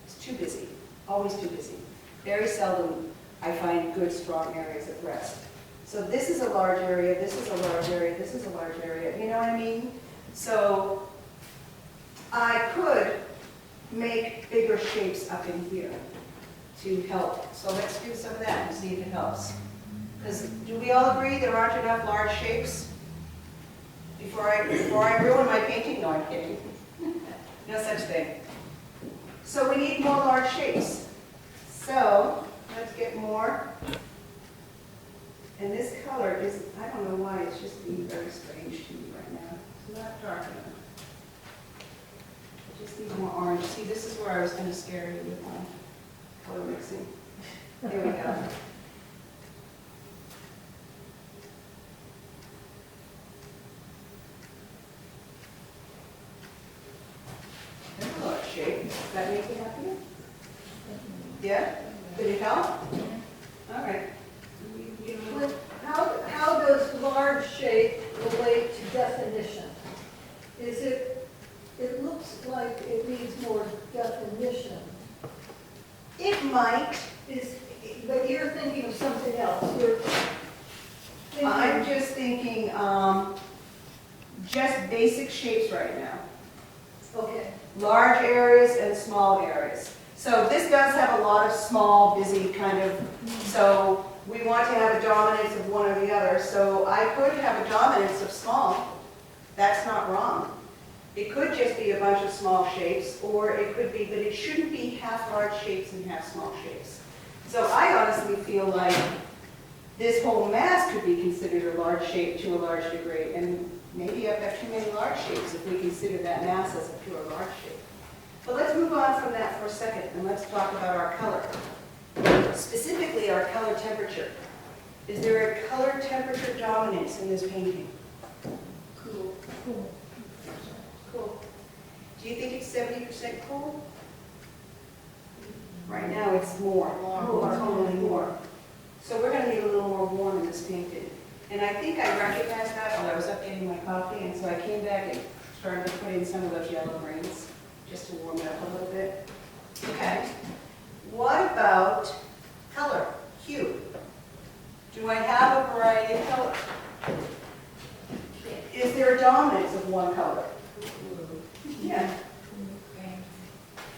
it's too busy, always too busy. Very seldom I find good, strong areas of rest. So this is a large area, this is a large area, this is a large area, you know what I mean? So I could make bigger shapes up in here to help. So let's do some of that and see if it helps. Because do we all agree there aren't enough large shapes? Before I ruin my painting? No, I'm kidding. No such thing. So we need more large shapes. So let's get more. And this color is, I don't know why, it's just being very strange to me right now. It's not dark enough. I just need more orange. See, this is where I was going to scare you with my color mixing. Here we go. There's a lot of shape. Does that make you happy? Yeah? Did it help? All right. We basic shapes right now. Okay. Large areas and small areas. So this does have a lot of small, busy kind of, so we want to have a dominance of one or the other. So I could have a dominance of small. That's not wrong. It could just be a bunch of small shapes, or it could be, but it shouldn't be half large shapes and half small shapes. So I honestly feel like this whole mass could be considered a large shape to a large degree, and maybe I've got too many large shapes if we consider that mass as a pure large shape. But let's move on from that for a second, and let's talk about our color. Specifically, our color temperature. Is there a color temperature dominance in this painting? Cool. Cool. Do you think it's 70% cool? Right now, it's more. More. Totally more. So we're going to need a little more warm in this painting. And I think I recognized that while I was up getting my coffee, and so I came back and started to put in some of those yellow greens, just to warm it up a little bit. Okay. What about color, hue? Do I have a variety of color? Is there a dominance of one color? Yeah.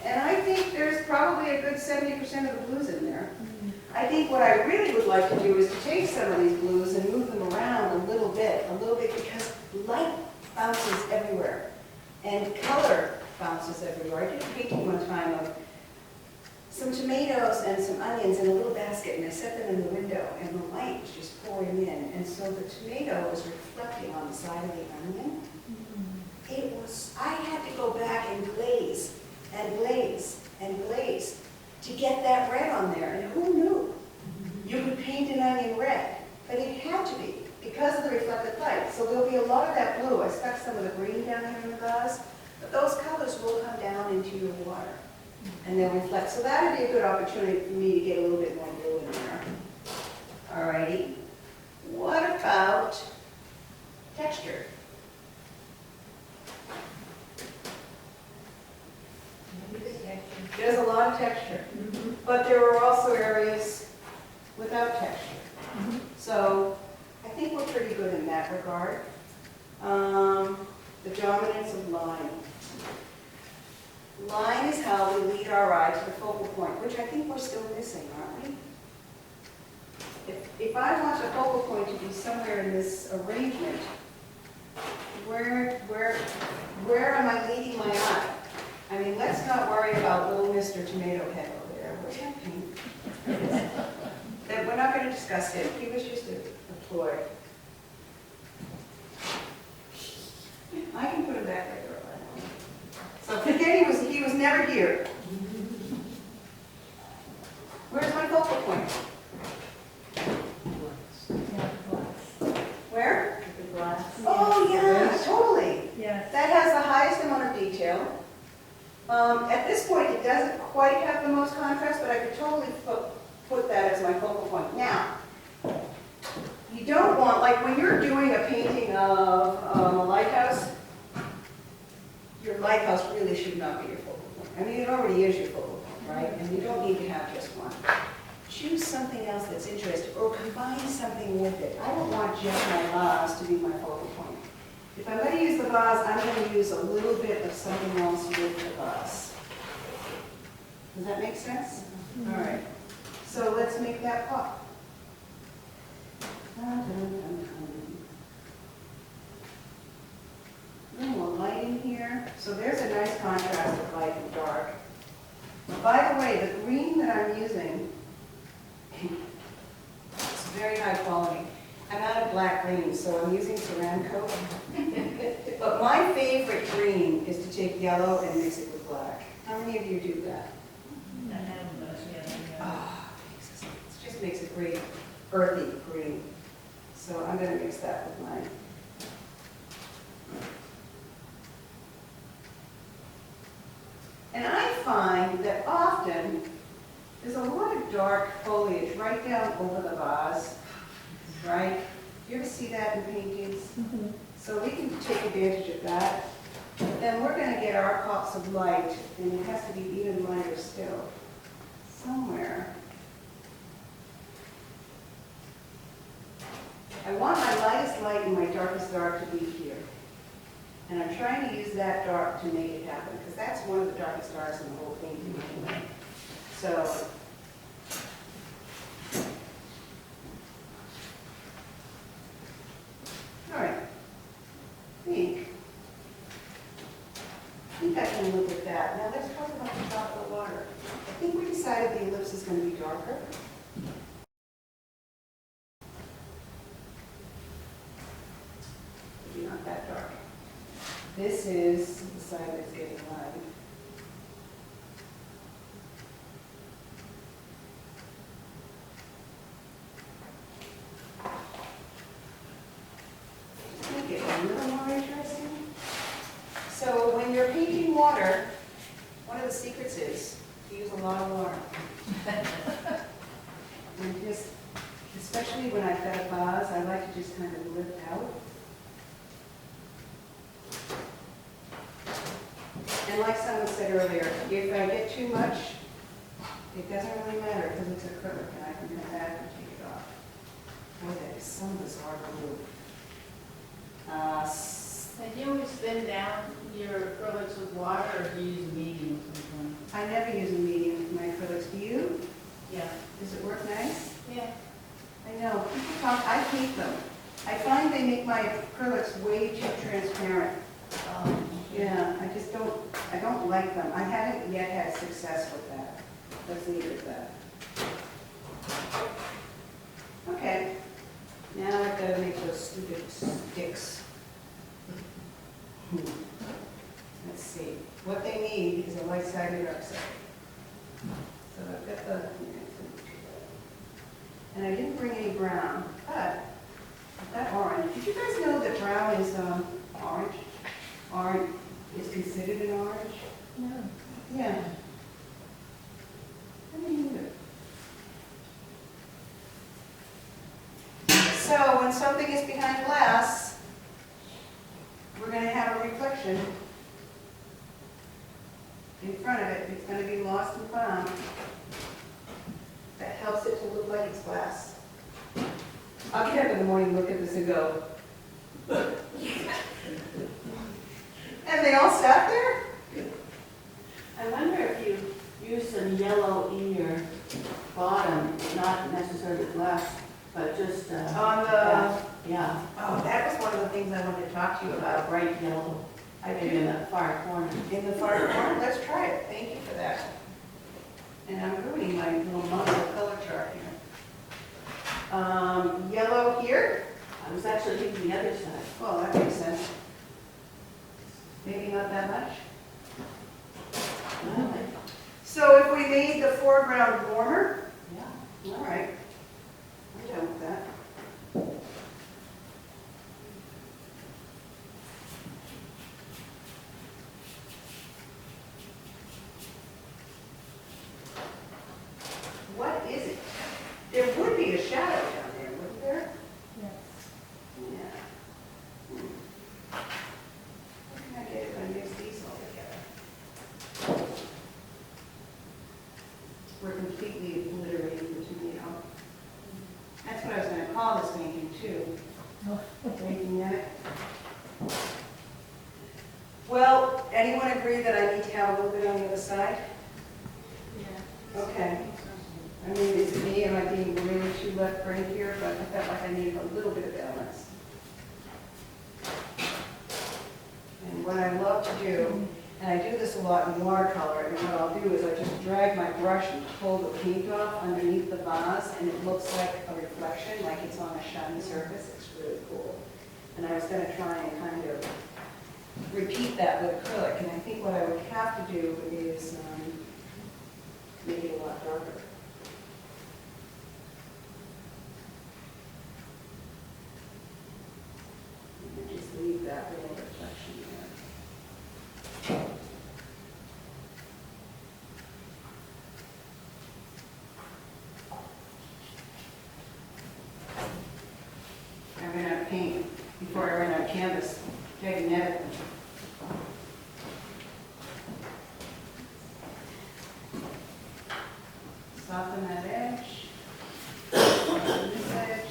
And I think there's probably a good 70% of the blues in there. I think what I really would like to do is to take some of these blues and move them around a little bit, because light bounces everywhere and color bounces everywhere. I did a painting one time of some tomatoes and some onions in a little basket, and I set them in the window, and the light was just pouring in, and so the tomato was reflecting on the side of the onion. It was, I had to go back and glaze and glaze and glaze to get that red on there, and who knew? You could paint an onion red, but it had to be because of the reflected light. So there'll be a lot of that blue. I stuck some of the green down here in the vase, but those colors will come down into your water and they'll reflect. So that would be a good opportunity for me to get a little bit more blue in there. Alrighty. What about texture? There's a lot of texture, but there are also areas without texture. So I think we're pretty good in that regard. The dominance of line. Line is how we lead our eye to the focal point, which I think we're still missing, aren't we? If I want the focal point to be somewhere in this arrangement, where am I leading my eye? I mean, let's not worry about little Mr. Tomato Head over there. Where's that paint? That we're not going to discuss him. He was just a ploy. I can put him back right there. So forget he was never here. Where's my focal point? Where? The glass. Oh, yeah, totally. Yes. That has the highest amount of detail. At this point, it doesn't quite have the most contrast, but I could totally put that as my focal point. Now, you don't want, like when you're doing a painting of a lighthouse, your lighthouse really should not be your focal point. I mean, it already is your focal point, right? And you don't need to have just one. Choose something else that's interesting, or combine something with it. I don't want just my vase to be my focal point. If I'm going to use the vase, I'm going to use a little bit of something else with the vase. Does that make sense? All right. So let's make that pop. A little more light in here. So there's a nice contrast of light and dark. By the way, the green that I'm using is very high quality. I'm out of black green, so I'm using Ceramco. But my favorite green is to take yellow and mix it with black. How many of you do that? I have those, yeah. Oh, it just makes a great earthy green. So I'm going to mix that with mine. And I find that often there's a lot of dark foliage right down over the vase, right? You ever see that in paintings? So we can take advantage of that. But then we're going to get our pops of light, and it has to be even lighter still. Somewhere. I want my lightest light and my darkest dark to be here. And I'm trying to use that dark to make it happen, because that's one of the darkest stars in the whole painting anyway. So, all right, I think I can look at that. Now let's talk about the top of the water. I think we decided the ellipse is going to be darker. Maybe not that dark. This is the side that's getting light. Make it a little more interesting. So when you're painting water, one of the secrets is to use a lot of water. And just, especially when I've got a vase, I like to just kind of lift out. And like someone said earlier, if I get too much, it doesn't really matter because it's acrylic and I can come back and take it off. Boy, that is some bizarre glue. And you always spin down your acrylics with water, or do you use medium sometimes? I never use a medium with my acrylics. Do you? Yeah. Does it work nice? Yeah. I know. People talk, I hate them. I find they make my acrylics way too transparent. Yeah, I don't like them. I haven't yet had success with that. Let's leave it at that. Okay. Now I've got to make those stupid sticks. Let's see. What they need is a light side and a dark side. So I've got the, and I didn't bring any brown, but I've got orange. Did you guys know that brown is orange? Orange is considered an orange? No. Yeah. I didn't either. So when something is behind glass, we're going to have a reflection in front of it. It's going to be lost and found. That helps it to look like it's glass. I'll get up in the morning, look at this and go, and they all sat there? I wonder if you use some yellow in your bottom, not necessarily glass, but just On the, yeah, oh, that was one of the things I wanted to talk to you about. bright yellow. I Maybe do. in the far corner. In the far corner, let's try it. Thank you for that. And I'm ruining my little model color chart here. Yellow here. I was actually thinking the other side. Well, that makes sense. Maybe not that much. So if we made the foreground warmer, Yeah. all right. I'm done with that. What is it? There would be a shadow down there, wouldn't there? Yes. Yeah. What can I get if I mix these all together? We're completely obliterating the tomato. That's what I was going to call this painting too. Painting that. Well, anyone agree that I need to have a little bit on the other side? Yeah. Okay. I mean, is it me, am I being really too left brain here? But I felt like I needed a little bit of balance. And what I love to do, and I do this a lot in watercolor, and what I'll do is I just drag my brush and pull the paint off underneath the vase, and it looks like a reflection, like it's on a shiny surface. It's really cool. And I was going to try and kind of repeat that with acrylic, and I think what I would have to do is make it a lot darker. And just leave that little reflection there. I ran out of paint before I ran out of canvas. Dragging that. Soften that edge. Soften this edge.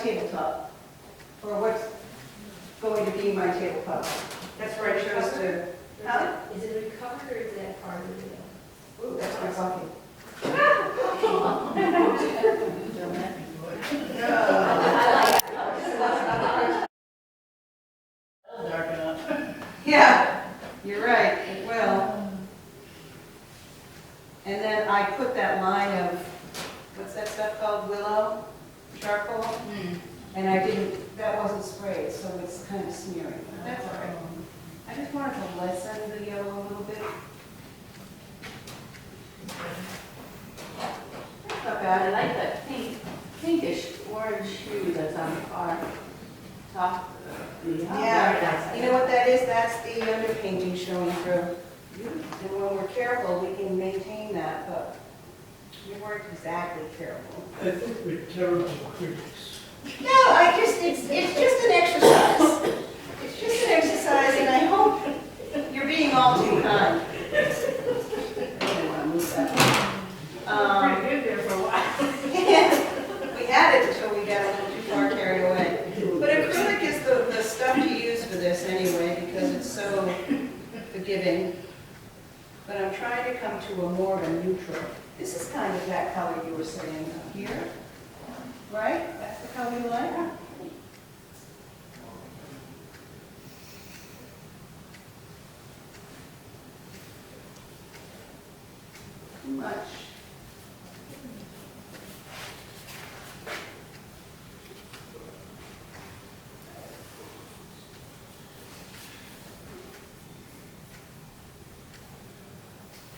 tabletop, or what's going to be my tabletop. That's where I chose to, huh? Is it recovered or is that part of it? Ooh, that's my coffee. Dark enough. Yeah, you're right, it will. And then I put that line of, what's that stuff called, willow, charcoal? And I didn't, that wasn't sprayed, so it's kind of smearing. That's all right. I just wanted to lessen the yellow a little bit. Not I bad. like that pinkish orange hue that's on the far top of the. Yeah, you know what that is? That's the underpainting showing through. And when we're careful, we can maintain that, but we weren't exactly careful. I think we're terrible critics. No, it's just an exercise. It's just an exercise, and I hope you're being all too kind. I didn't want to move that. Pretty good there for a while. Yeah, we had it until we got a little too far carried away. But acrylic is the stuff to use for this anyway, because it's so forgiving. But I'm trying to come to a more of a neutral. This is kind of that color you were saying up here, right? That's the color you like? Too much.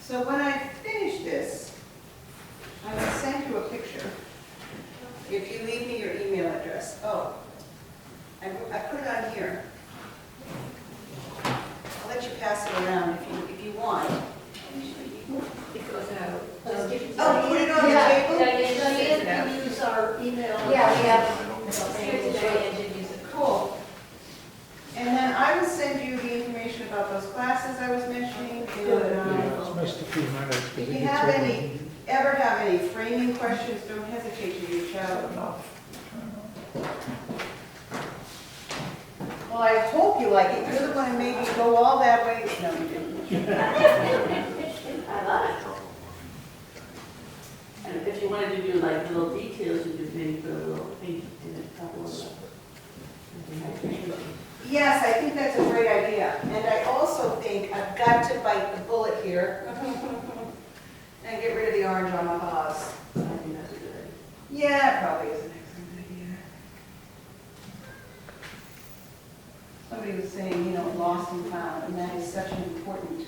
So when I finish this, I will send you a picture. If you leave me your email address. Oh, I put it on here. I'll let you pass it around if you want. It goes out. Just give it to Oh, put it on the Yeah. table? Diane can use our email. Yeah, we have. Just give it to Diane to use it. Cool. And then I will send you the information about those classes I was mentioning. And, It's missed a few minutes. if you have ever have any framing questions, don't hesitate to reach out. Well, I hope you like it. You're the one who made me go all that way. No, you didn't. I love it. And if you wanted to do like little details, you could maybe put a little pink in a couple of them. Yes, I think that's a great idea. And I also think I've got to bite the bullet here and get rid of the orange on my vase. I think that's a good idea. Yeah, it probably is an excellent idea. Somebody was saying, lost and found, and that is such an important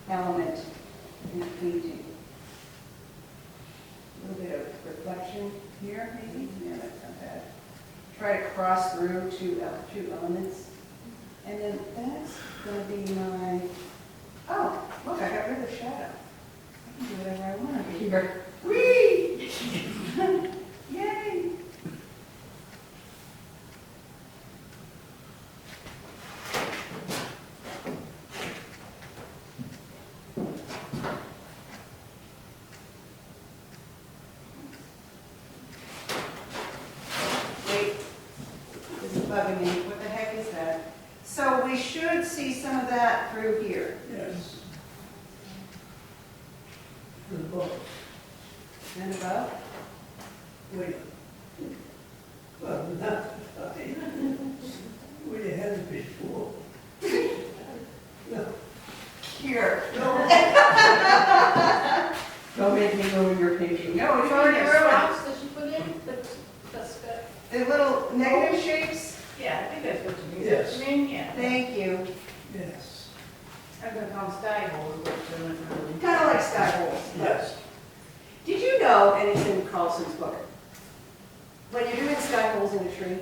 element in painting. A little bit of reflection here, maybe? Yeah, that's not bad. Try to cross through two elements. And then that's going to be my, oh, look, I got rid of shadow. I can do whatever I want here. Whee! Yay! Wait, this is bugging me. What the heck is that? So we should see some of that through here. Yes. For the book. And above? Wait. Well, not, where you had it before. No. Here. Don't make me go in your painting. No, it's already ruined. Rocks that you put in, that's good. The little negative shapes? Yeah, I think that's what you mean. Yes. I mean, yeah. Thank you. Yes. I'm gonna call them sky holes, which are really. Kind of like sky holes. Yes. Did you know, and it's in Carlson's book, when you're doing sky holes in a tree,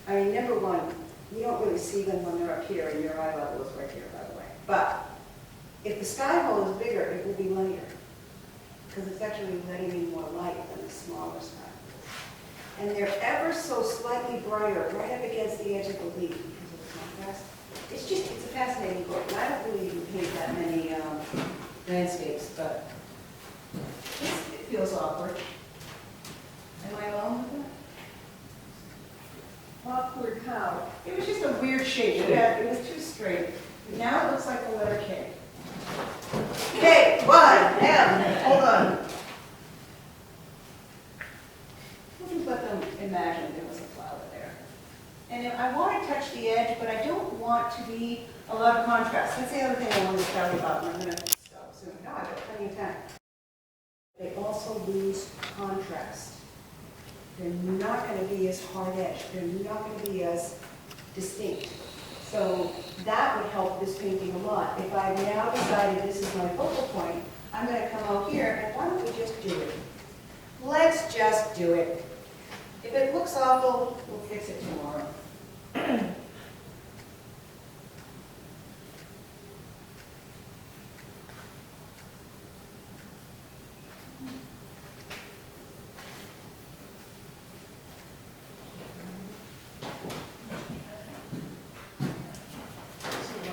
I mean, number one, you don't really see them when they're up here, and your eye level is right here, by the way. But if the sky hole is bigger, it will be lighter, because it's actually letting in more light than the smaller sky holes. And they're ever so slightly brighter, right up against the edge of the leaf, because of the contrast. It's a fascinating book, and I don't really even paint that many landscapes, but it feels awkward. Am I alone with that? awkward cow. It was just a weird shape. It was too straight. Now it looks like the letter K. K, Y, M, hold on. We'll just let them imagine there was a flower there. And then I want to touch the edge, but I don't want to be a lot of contrast. That's the other thing I wanted to tell you about, and I'm going to stop soon. No, I've got plenty of time. They also lose contrast. They're not going to be as hard edged. They're not going to be as distinct. So that would help this painting a lot. If I've now decided this is my focal point, I'm going to come out here, and why don't we just do it? Let's just do it. If it looks awful, we'll fix it tomorrow.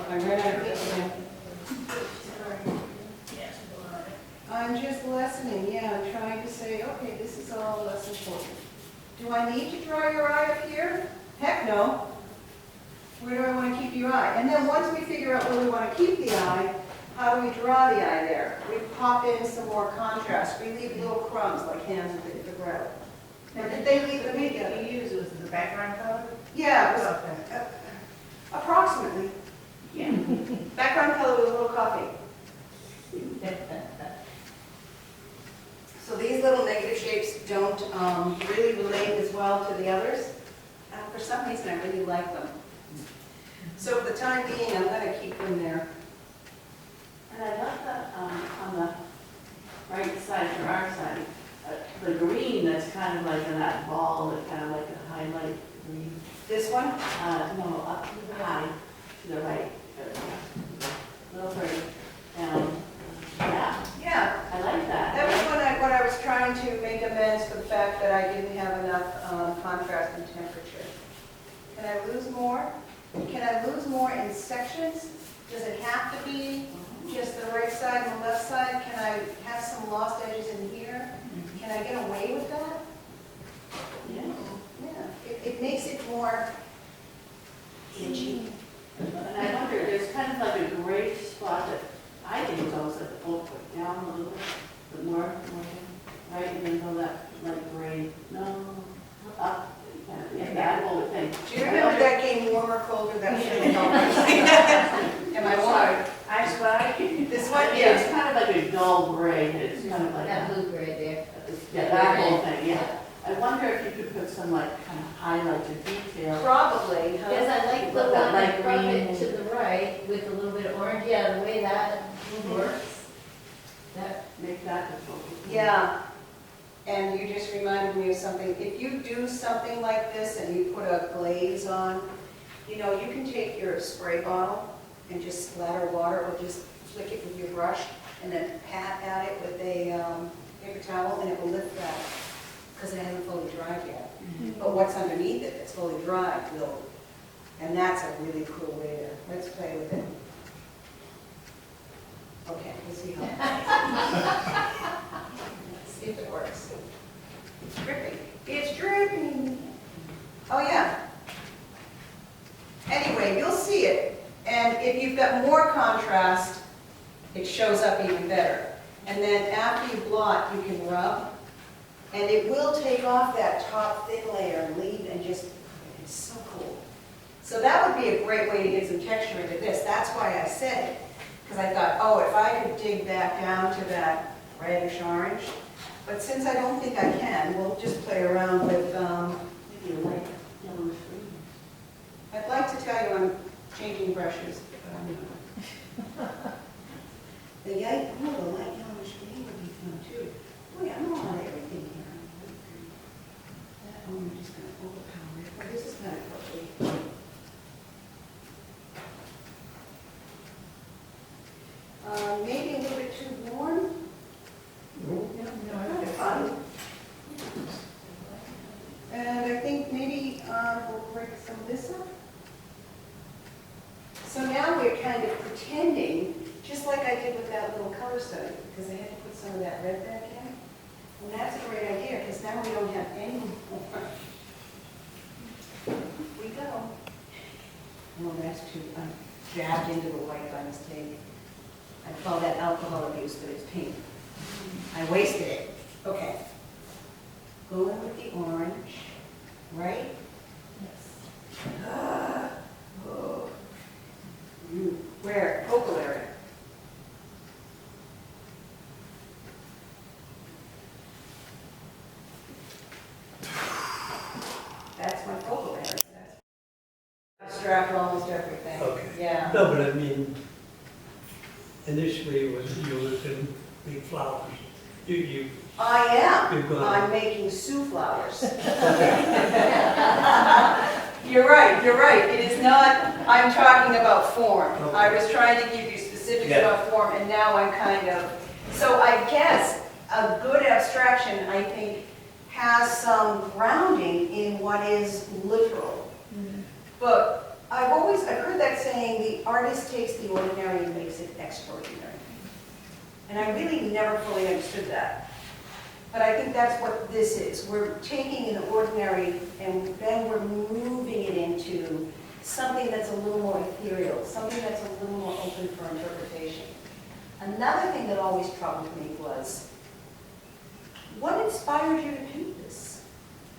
I ran out of this again. I'm just lessening, yeah, I'm trying to say, okay, this is all less important. Do I need to draw your eye up here? Heck no. Where do I want to keep your eye? And then once we figure out where we want to keep the eye, how do we draw the eye there? We pop in some more contrast. We leave little crumbs like hands at the ground. Now, did they leave them together? You use was the background color? Yeah, it was, Okay. approximately. Yeah. Background color was a little coffee. So these little negative shapes don't really relate as well to the others. For some reason, I really like them. So for the time being, I'm going to keep them there. And I love that on the right side, or our side, the green that's kind of like in that ball, that kind of like a highlight green. This one? No, up high to the right. Little pretty. Yeah, Yeah. I like that. That was when I was trying to make amends for the fact that I didn't have enough contrast and temperature. Can I lose more? Can I lose more in sections? Does it have to be just the right side and the left side? Can I have some lost edges in here? Can I get away with that? Yeah. Yeah. It makes it more itchy. And I wonder, there's kind of like a gray spot that I think is almost like the fold down a little bit, but more down, right? And then go that like gray, no, up. Yeah, that whole thing. Do you remember that game Warmer, Colder? That was really helpful. Am I Sorry. wrong? I spy. This one? Yeah, it's kind of like a dull gray. It's kind of like That blue gray there. yeah, that whole thing. Yeah. I wonder if you could put some like kind of highlights or detail. Probably. huh? Because I like the That one light from green. it to the right with a little bit of orange. Yeah, the way that works. That, Make that the focus. Yeah. And you just reminded me of something. If you do something like this and you put a glaze on, you know, you can take your spray bottle and just splatter water or just flick it with your brush and then pat at it with a paper towel and it will lift that because it hasn't fully dried yet. But what's underneath it that's fully dried will, and that's a really cool way to, let's play with it. Okay, let's see how. Let's see if it works. It's dripping. It's dripping. Oh, yeah. Anyway, you'll see it. And if you've got more contrast, it shows up even better. And then after you blot, you can rub. And it will take off that top thin layer and leave and just, it's so cool. So that would be a great way to get some texture into this. That's why I said it. Because I thought, oh, if I could dig back down to that reddish orange. But since I don't think I can, we'll just play around with, Maybe a light yellowish green. I'd like to tell you I'm changing brushes, but I'm not. The light yellowish green would be fun too. Boy, I'm on everything here. That one I'm just going to overpower it. Oh, this is kind of ugly. Maybe a little bit too warm. Kind of fun. And I think maybe we'll break some of this up. So now we're kind of pretending, just like I did with that little color study, because I had to put some of that red back in. And that's a great idea, because now we don't have any more. Oh, that's too, I jabbed into the white by mistake. I call that alcohol abuse, but it's pink. I wasted it. Okay. Go in with the orange, right? Ah, oh. Where? Focal area. That's my focal area. Abstract almost everything. Okay. Yeah. No, but I mean, initially it was, you were looking big flowers. You, I You're am. gonna- I'm making Sue flowers. You're right. It is not, I'm talking about form. I was trying to give you specifics Yeah. about form, and now I'm kind of, so I guess a good abstraction, I think, has some grounding in what is literal. But I've heard that saying, the artist takes the ordinary and makes it extraordinary. And I really never fully understood that. But I think that's what this is. We're taking an ordinary and then we're moving it into something that's a little more ethereal, something that's a little more open for interpretation. Another thing that always troubled me was, what inspired you to paint this?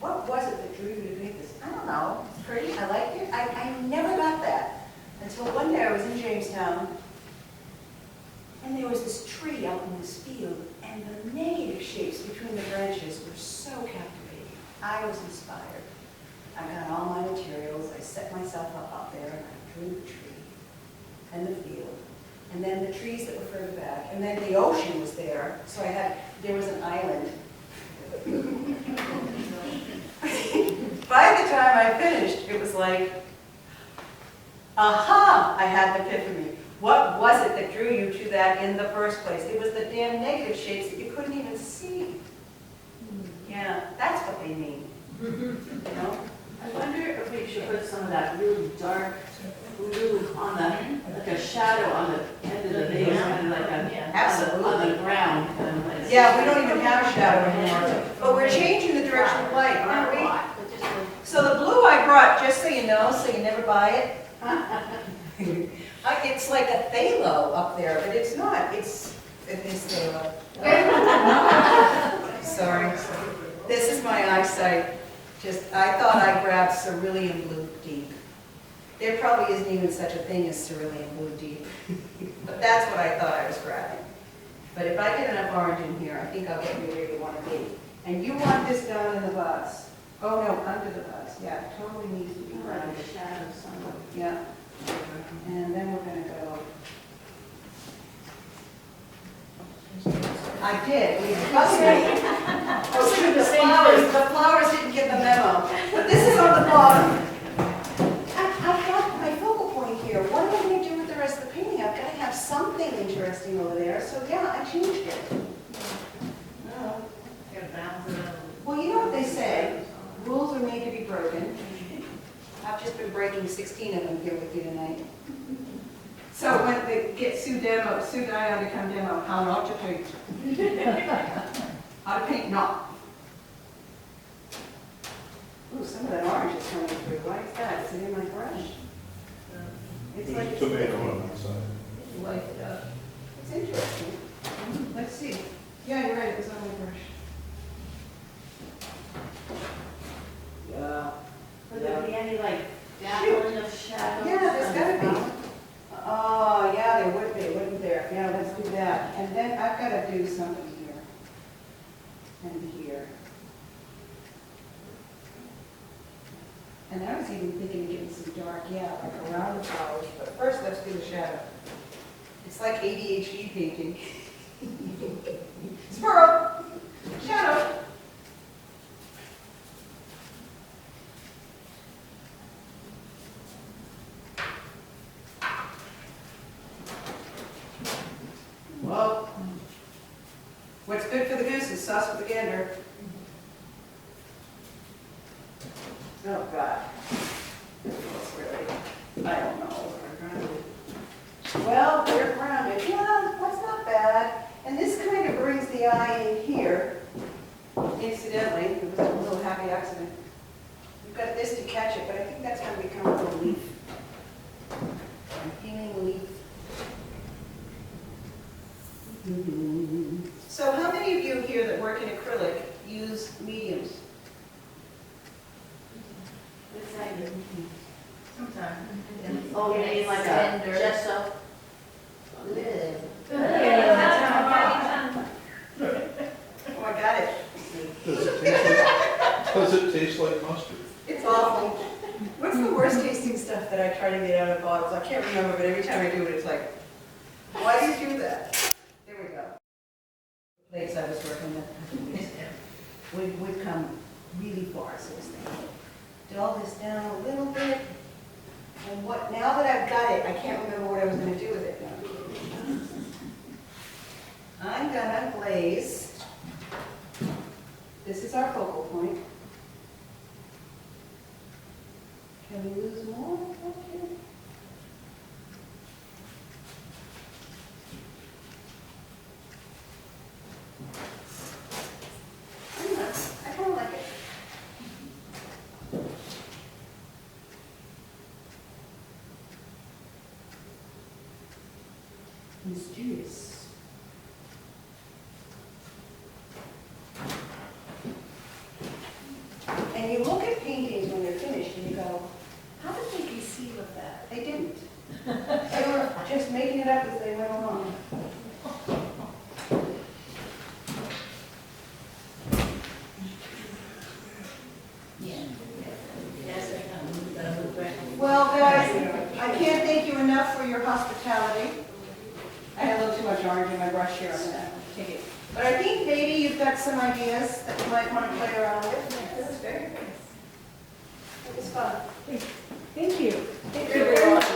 What was it that drew you to paint this? I don't know. It's pretty. I liked it. I never got that until one day I was in Jamestown and there was this tree out in this field and the negative shapes between the branches were so captivating. I was inspired. I got all my materials. I set myself up there and I drew the tree and the field. And then the trees that were further back. And then the ocean was there. So there was an island. By the time I finished, it was like, aha, I had the epiphany. What was it that drew you to that in the first place? It was the damn negative shapes that you couldn't even see. Yeah, that's what they mean. You know? I wonder if we should put some of that really dark blue on the, like a shadow on the end of the vase, kind of like on the ground. Kind of like Yeah, we don't even have a shadow anymore. But we're changing the direction of light, aren't we? So the blue I brought, just so you know, so you never buy it. It's like a phthalo up there, but it's not. It is phthalo. Sorry. This is my eyesight. I thought I grabbed cerulean blue deep. There probably isn't even such a thing as cerulean blue deep. But that's what I thought I was grabbing. But if I get enough orange in here, I think I'll get you where you want to be. And you want this down in the bus. Oh no, under the bus. Yeah, it totally needs to be like grounded. a shadow somewhere. Yeah. And then we're going to go. I did. We discussed it. Oh, shoot, the flowers didn't get the memo. But this is on the bottom. I've got my focal point here. What am I going to do with the rest of the painting? I've got to have something interesting over there. So yeah, I changed it. Oh. Well, you know what they say. Rules are made to be broken. I've just been breaking 16 of them here with you tonight. So when they get Sue Dion to come demo how not to paint. How to paint not. Ooh, some of that orange is coming through. Why is that? Is it in my brush? It's like There's a tomato on that side. light it up. It's interesting. Let's see. Yeah, you're right. It was on my brush. Yeah. Would there be any like dappling of shadows? Yeah, there's gotta be. Oh, yeah, there would be, wouldn't there? Yeah, let's do that. And then I've got to do something here. And here. And I was even thinking of getting some dark, yeah, like around the flowers. But first, let's do the shadow. It's like ADHD painting. Squirrel! Shadow! Whoa. What's good for the goose is sauce for the gander. Oh, God. That's really, I don't know. Well, they're grounded. Yeah, that's not bad. And this kind of brings the eye in here. Incidentally, it was a little happy accident. We've got this to catch it, but I think that's going to become a little leaf. So how many of you here that work in acrylic use mediums? It's like, Sometimes. oh, you mean like a Tender. gesso? Oh, I got it. Does it taste like mustard? It's awful. What's the worst tasting stuff that I try to get out of bottles? I can't remember, but every time I do it, it's like, why do you do that? There we go. The place I was working with, we've come really far since then. Dull this down a little bit. And what, now that I've got it, I can't remember what I was going to do with it now. I'm gonna glaze. This is our focal point. Can we lose more? Okay. I kind of like it. Mysterious. And you look at paintings when they're finished and you go, how did they conceive of that? They didn't. They were just making it up as they went along. Well, guys, I can't thank you enough for your hospitality. I had a little too much orange in my brush here. I'm gonna take it. But I think maybe you've got some ideas that you might want to play around with. This is very nice. It was fun. Thank you. Thank you very much.